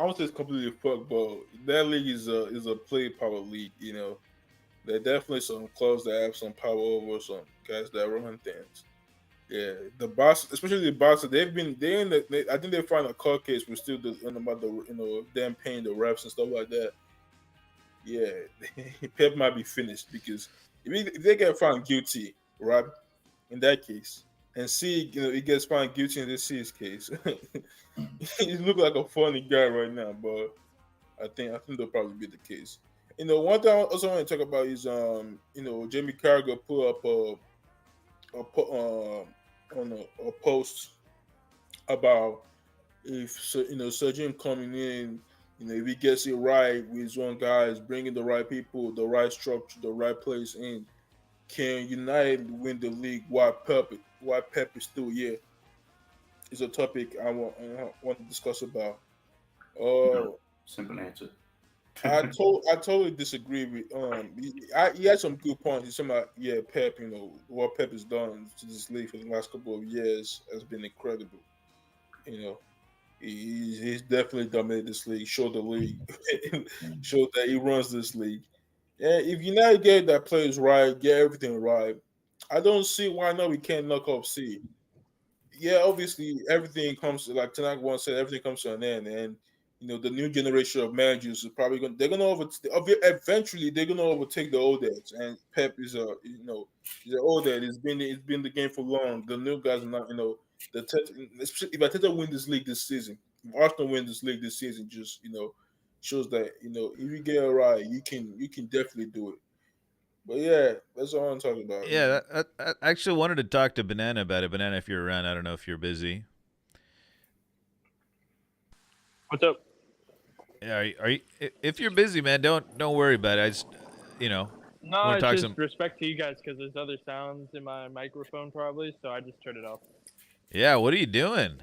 won't say it's completely fucked, but that league is a play power league. There are definitely some clubs that have some power over some guys that run things. Yeah, the boss, especially the boss, they've been they in the. I think they find a court case with still about the them paying the refs and stuff like that. Yeah, Pep might be finished because if they get found guilty, right, in that case, and see, he gets found guilty in this C's case, he look like a funny guy right now, but I think that'll probably be the case. One thing I also want to talk about is Jamie Carragher put up a post about if Surgeon coming in, if he gets it right with his own guys, bringing the right people, the right structure, the right place in, can United win the league? Why Pep is still here is a topic I want to discuss about. Uh, No, simple answer. I totally disagree with he had some good points. He's talking about Pep. What Pep has done to this league for the last couple of years has been incredible. You know, he's definitely dominated this league. Showed the league, showed that he runs this league. Yeah, if United get that players right, get everything right, I don't see why not we can't knock off C. Yeah, obviously everything comes like Tanaka once said, everything comes to an end, and the new generation of managers is probably going. They're going to eventually they're going to overtake the old days, and Pep is he's an old dad. It's been the game for long. The new guys are not especially if Ateta win this league this season, if Arsenal win this league this season, just shows that if you get it right, you can definitely do it. But yeah, that's all I'm talking about. Yeah, I actually wanted to talk to Banana about it. Banana, if you're around, I don't know if you're busy. What's up? Yeah, are you? If you're busy, man, don't worry about it. I just, No, want to it's talk just some. respect to you guys because there's other sounds in my microphone probably, so I just turned it off. Yeah, what are you doing?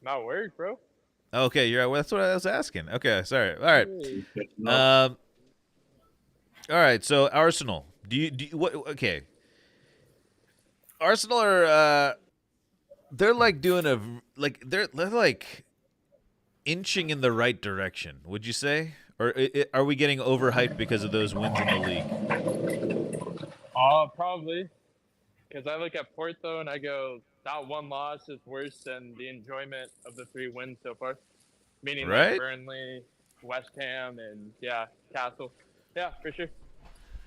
Not work, bro. Okay, you're right. Well, that's what I was asking. Okay, sorry. All right. No, All right. So Arsenal. Do you what? Okay. Arsenal are they're like doing they're like inching in the right direction. Would you say? Or are we getting overhyped because of those wins in the league? Oh, probably. Because I look at Porto and I go, that one loss is worse than the enjoyment of the 3 wins so far. Meaning like Right? Burnley, West Ham, and Castle. Yeah, for sure.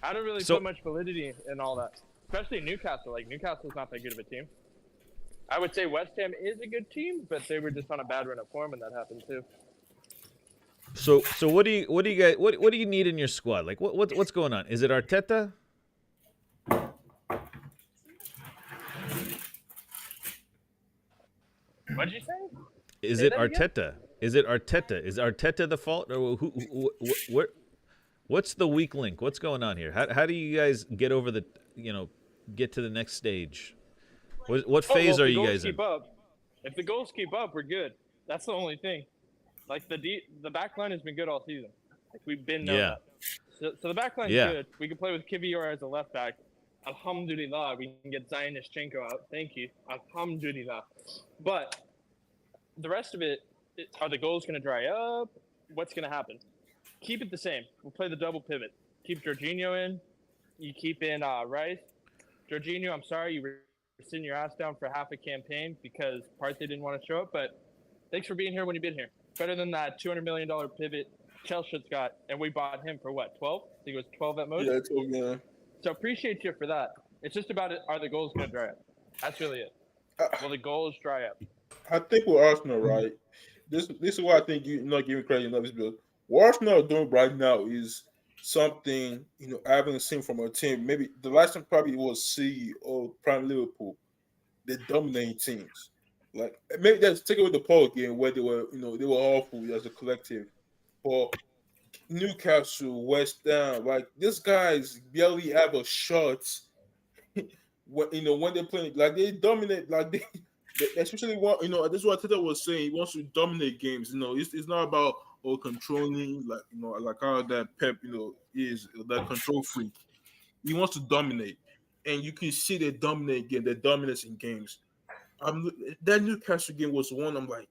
I don't really So- put much validity in all that. Especially Newcastle. Like, Newcastle's not that good of a team. I would say West Ham is a good team, but they were just on a bad run of form when that happened too. So what do you guys what do you need in your squad? Like what's going on? Is it Arteta? What did you say? Is Say it that again? Arteta? Is it Arteta? Is Arteta the fault, or what's the weak link? What's going on here? How do you guys get over get to the next stage? What phase well, are if the you goals guys in? keep up, if the goals keep up, we're good. That's the only thing. Like the back line has been good all season. Like we've been known Yeah. that. So the back line's Yeah. good. We can play with Kivior as a left back. Alhamdulillah, we can get Zionishchenko out. Thank you. Alhamdulillah. But the rest of it, are the goals going to dry up? What's going to happen? Keep it the same. We'll play the double pivot. Keep Jorginho in. You keep in Rice. Jorginho, I'm sorry you were sitting your ass down for half a campaign because Partey didn't want to show up, but thanks for being here when you've been here. Better than that $200 million pivot Chelsea's got, and we bought him for what, 12? I think it was 12 at most. Yeah, yeah. So appreciate you for that. It's just about are the goals going to dry up? That's really it. Will the goals dry up? I think with Arsenal, right? This is why I think you're not giving credit enough. Is because what Arsenal are doing right now is something I haven't seen from a team. Maybe the last time probably was C or Prime Liverpool. They're dominating teams. Like maybe that's take away the Paul game where they were awful as a collective. But Newcastle, West Ham, like these guys barely have a shot when they're playing, like they dominate, like they especially want, this is what Teta was saying. He wants to dominate games. It's not about controlling, like like how that Pep, is that control freak. He wants to dominate. and you can see their dominance in games. That Newcastle game was one. I'm like,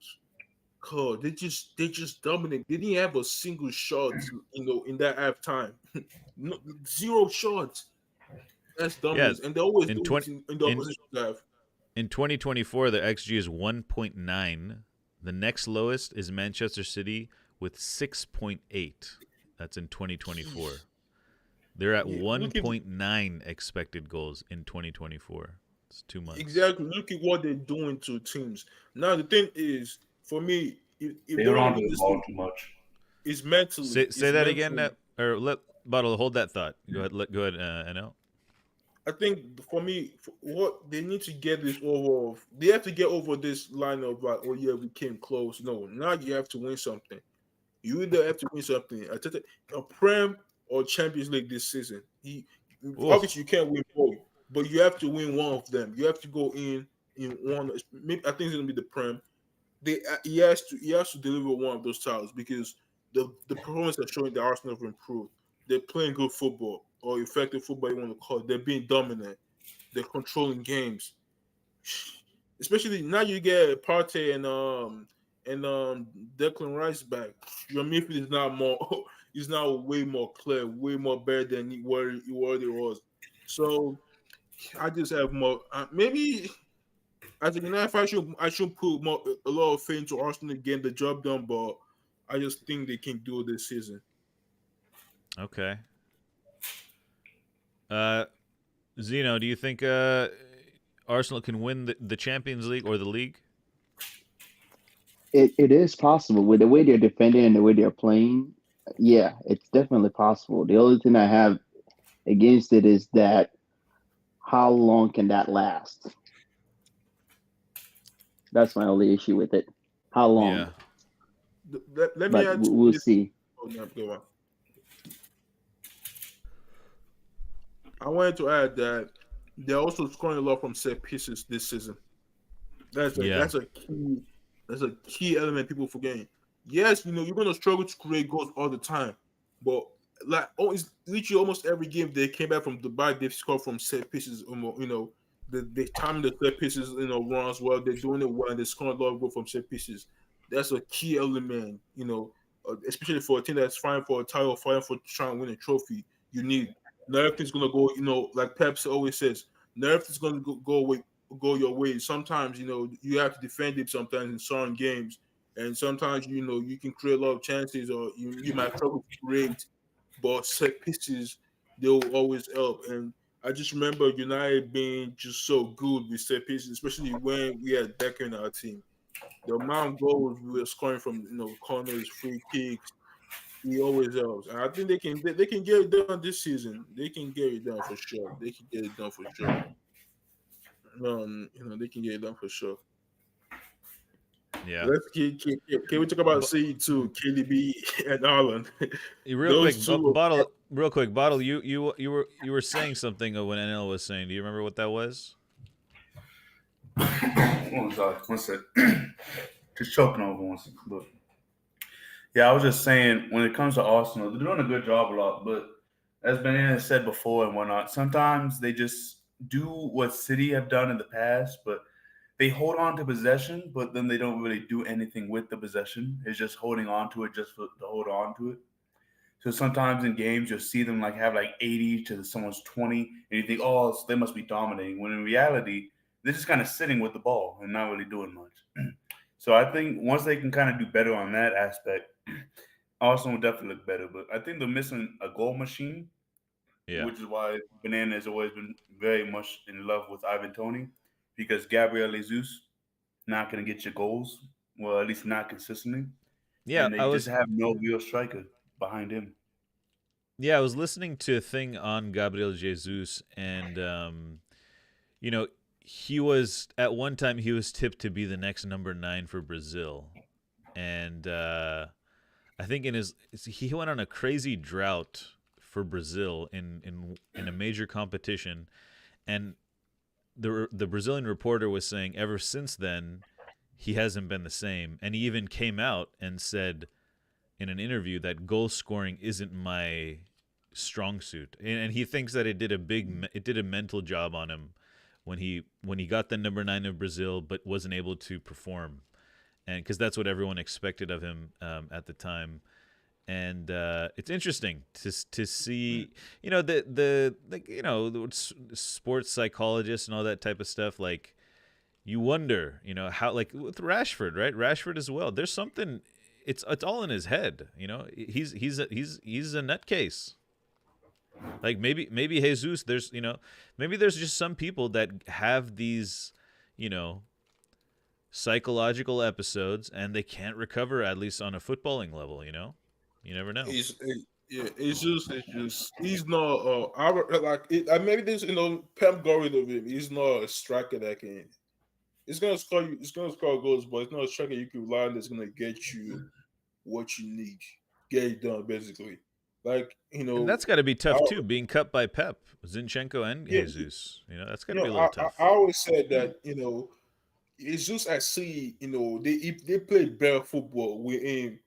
God, they just dominate. They didn't have a single shot, in that halftime. No, zero shots. That's Yeah, dominance, and they always in do it 20 in the in opposition half. in 2024 the XG is 1.9. The next lowest is Manchester City with 6.8. That's in 2024. They're at Yeah, look at 1.9 expected goals in 2024. It's 2 months. exactly. Look at what they're doing to teams. Now the thing is, for me, if They they hold want on to to win the this ball thing, too much. it's mentally. Say It's that again, mentally. or let Bottle hold that thought. Go ahead, NL. I think for me, what they need to get this over. They have to get over this line of like, oh yeah, we came close. No, now you have to win something. You either have to win something, a Prem or Champions League this season. Oh, Obviously you can't win both, but you have to win one of them. You have to go in one. Maybe I think it's gonna be the Prem. He has to deliver one of those titles because the performance are showing that Arsenal have improved. They're playing good football or effective football, you want to call it. They're being dominant. They're controlling games. Especially now you get Partey and Declan Rice back. Your midfield is now more is now way more clear, way more better than what it was. So I just have more maybe as a United fan, I should put a lot of faith into Arsenal to get the job done, but I just think they can do it this season. okay. Uh, Zeno, do you think Arsenal can win the Champions League or the league? It is possible with the way they're defending and the way they're playing. Yeah, it's definitely possible. The only thing I have against it is that how long can that last? That's my only issue with it. How long? Yeah. Let me But add to we'll this. see. Oh, no, go on. I wanted to add that they're also scoring a lot from set pieces this season. That's a Yeah. that's a key that's a key element people forgetting. Yes, you're gonna struggle to create goals all the time, but like it's literally almost every game they came back from Dubai, they've scored from set pieces. They time the set pieces, runs well. They're doing it well, and they're scoring a lot of goals from set pieces. That's a key element, especially for a team that's fighting for a title, fighting for trying to win a trophy. You need not everything's gonna go, like Pep always says, not everything's gonna go your way. Sometimes, you have to defend it sometimes in certain games. And sometimes, you can create a lot of chances or you might struggle to create, but set pieces, they'll always help. And I just remember United being just so good with set pieces, especially when we had Decker in our team. The amount of goals we were scoring from, corners, free kicks, he always helps. And I think they can get it done this season. They can get it done for sure. They can get it done for sure. They can get it done for sure. Yeah. Let's can we talk about C2, KDB and Ireland? Real Those quick, two. Bottle. You were saying something of what NL was saying. Do you remember what that was? One sec. Just choking over one sec. But yeah, I was just saying when it comes to Arsenal, they're doing a good job a lot, but as Ben said before and whatnot, sometimes they just do what City have done in the past, but they hold on to possession, but then they don't really do anything with the possession. It's just holding on to it just to hold on to it. So sometimes in games you'll see them like have like 80 to someone's 20, and you think, oh, so they must be dominating. When in reality, they're just kind of sitting with the ball and not really doing much. So I think once they can kind of do better on that aspect, Arsenal will definitely look better. But I think they're missing a goal machine, Yeah. which is why Banana has always been very much in love with Ivan Tony, because Gabriel Jesus not going to get your goals, well, at least not consistently, Yeah, and I they just was have no real striker behind him. yeah, I was listening to a thing on Gabriel Jesus, and he was at one time he was tipped to be the next number 9 for Brazil, and I think he went on a crazy drought for Brazil in a major competition, and the Brazilian reporter was saying ever since then he hasn't been the same, and he even came out and said in an interview that goal scoring isn't my strong suit, and he thinks that it did a mental job on him when he got the number 9 of Brazil, but wasn't able to perform, and because that's what everyone expected of him at the time. And it's interesting to see, the sports psychologists and all that type of stuff. Like, you wonder, how, like with Rashford, right? Rashford as well. There's something. It's all in his head. He's a nutcase. Like maybe Jesus. Maybe there's just some people that have these, psychological episodes, and they can't recover, at least on a footballing level. You never know. It's just he's not maybe this Pep got rid of him. He's not a striker that can. It's gonna score you. It's gonna score goals, but it's not a striker you can rely on that's gonna get you what you need, get it done basically. Like and that's got to be tough too, being cut by Pep, Zinchenko, and Jesus. That's got to be a little tough. I always said that it's just I see they play better football with him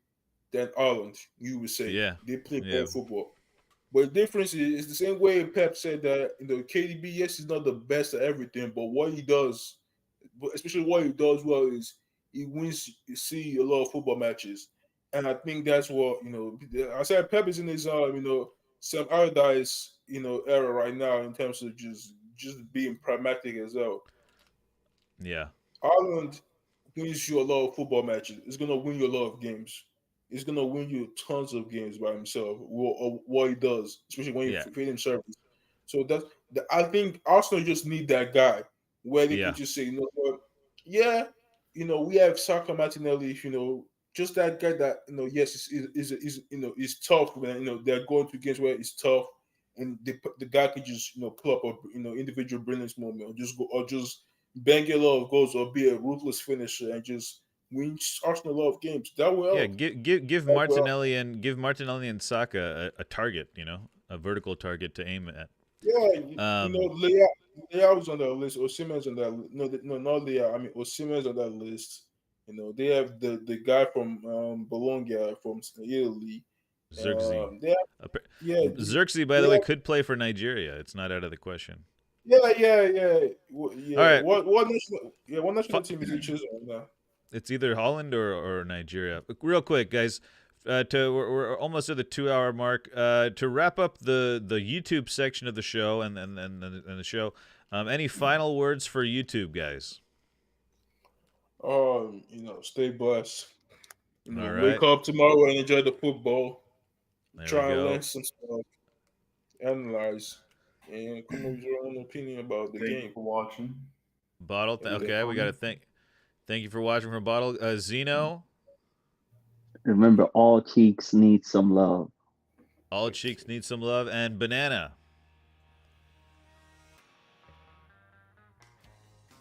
than Ireland. You would say they play better football. But the difference is the same way Pep said that KDB, yes, he's not the best at everything, but what he does, especially what he does well, is he wins. You see a lot of football matches, and I think that's what I said. Pep is in his Sam Allardyce era right now in terms of just being pragmatic as well. Yeah, Ireland wins you a lot of football matches. It's gonna win you a lot of games. He's gonna win you tons of games by himself. What he does, especially when you feed him service. So I think Arsenal just need that guy where they can just say, what? Yeah, we have Saka Martinelli. Just that guy that yes, is tough when they're going through games where it's tough, and the guy can just pull up a individual brilliance moment, or just bang a lot of goals, or be a ruthless finisher and just win Arsenal a lot of games. That will help. Yeah, give Martinelli and Saka a target, a vertical target to aim at. Yeah, Leao was on that list. Osimhen's on that. No, not Leao. I mean, Osimhen's on that list. They have the guy from Bologna from Italy. Xerxes. Xerxes, by the way, could play for Nigeria. It's not out of the question. Yeah. All right. What national team is he choosing right now? It's either Holland or Nigeria. Real quick, guys. We're almost at the 2-hour mark. To wrap up the YouTube section of the show and the show, any final words for YouTube, guys? Stay blessed. All right. Wake up tomorrow and enjoy the football. There Try and learn some stuff. Analyze. And come up with your own opinion about the game. Thank you for watching. Bottle. Okay, we got to thank you for watching from Bottle. Zeno. Remember, all cheeks need some love. All cheeks need some love. And Banana.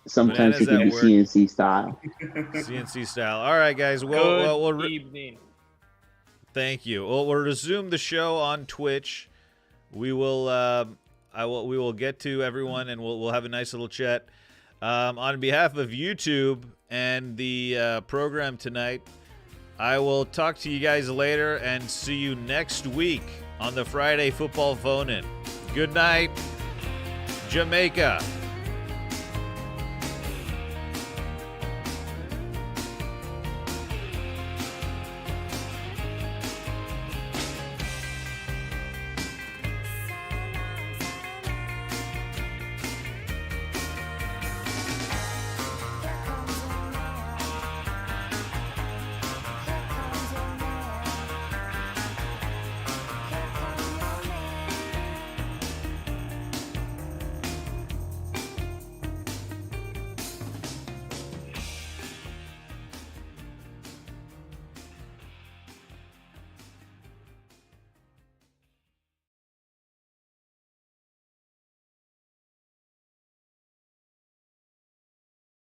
Sometimes you can be CNC style. CNC style. All right, guys. Good evening. Thank you. We'll resume the show on Twitch. We will. We will get to everyone, and we'll have a nice little chat. On behalf of YouTube and the program tonight, I will talk to you guys later and see you next week on the Friday Football Phone-In. Good night, Jamaica.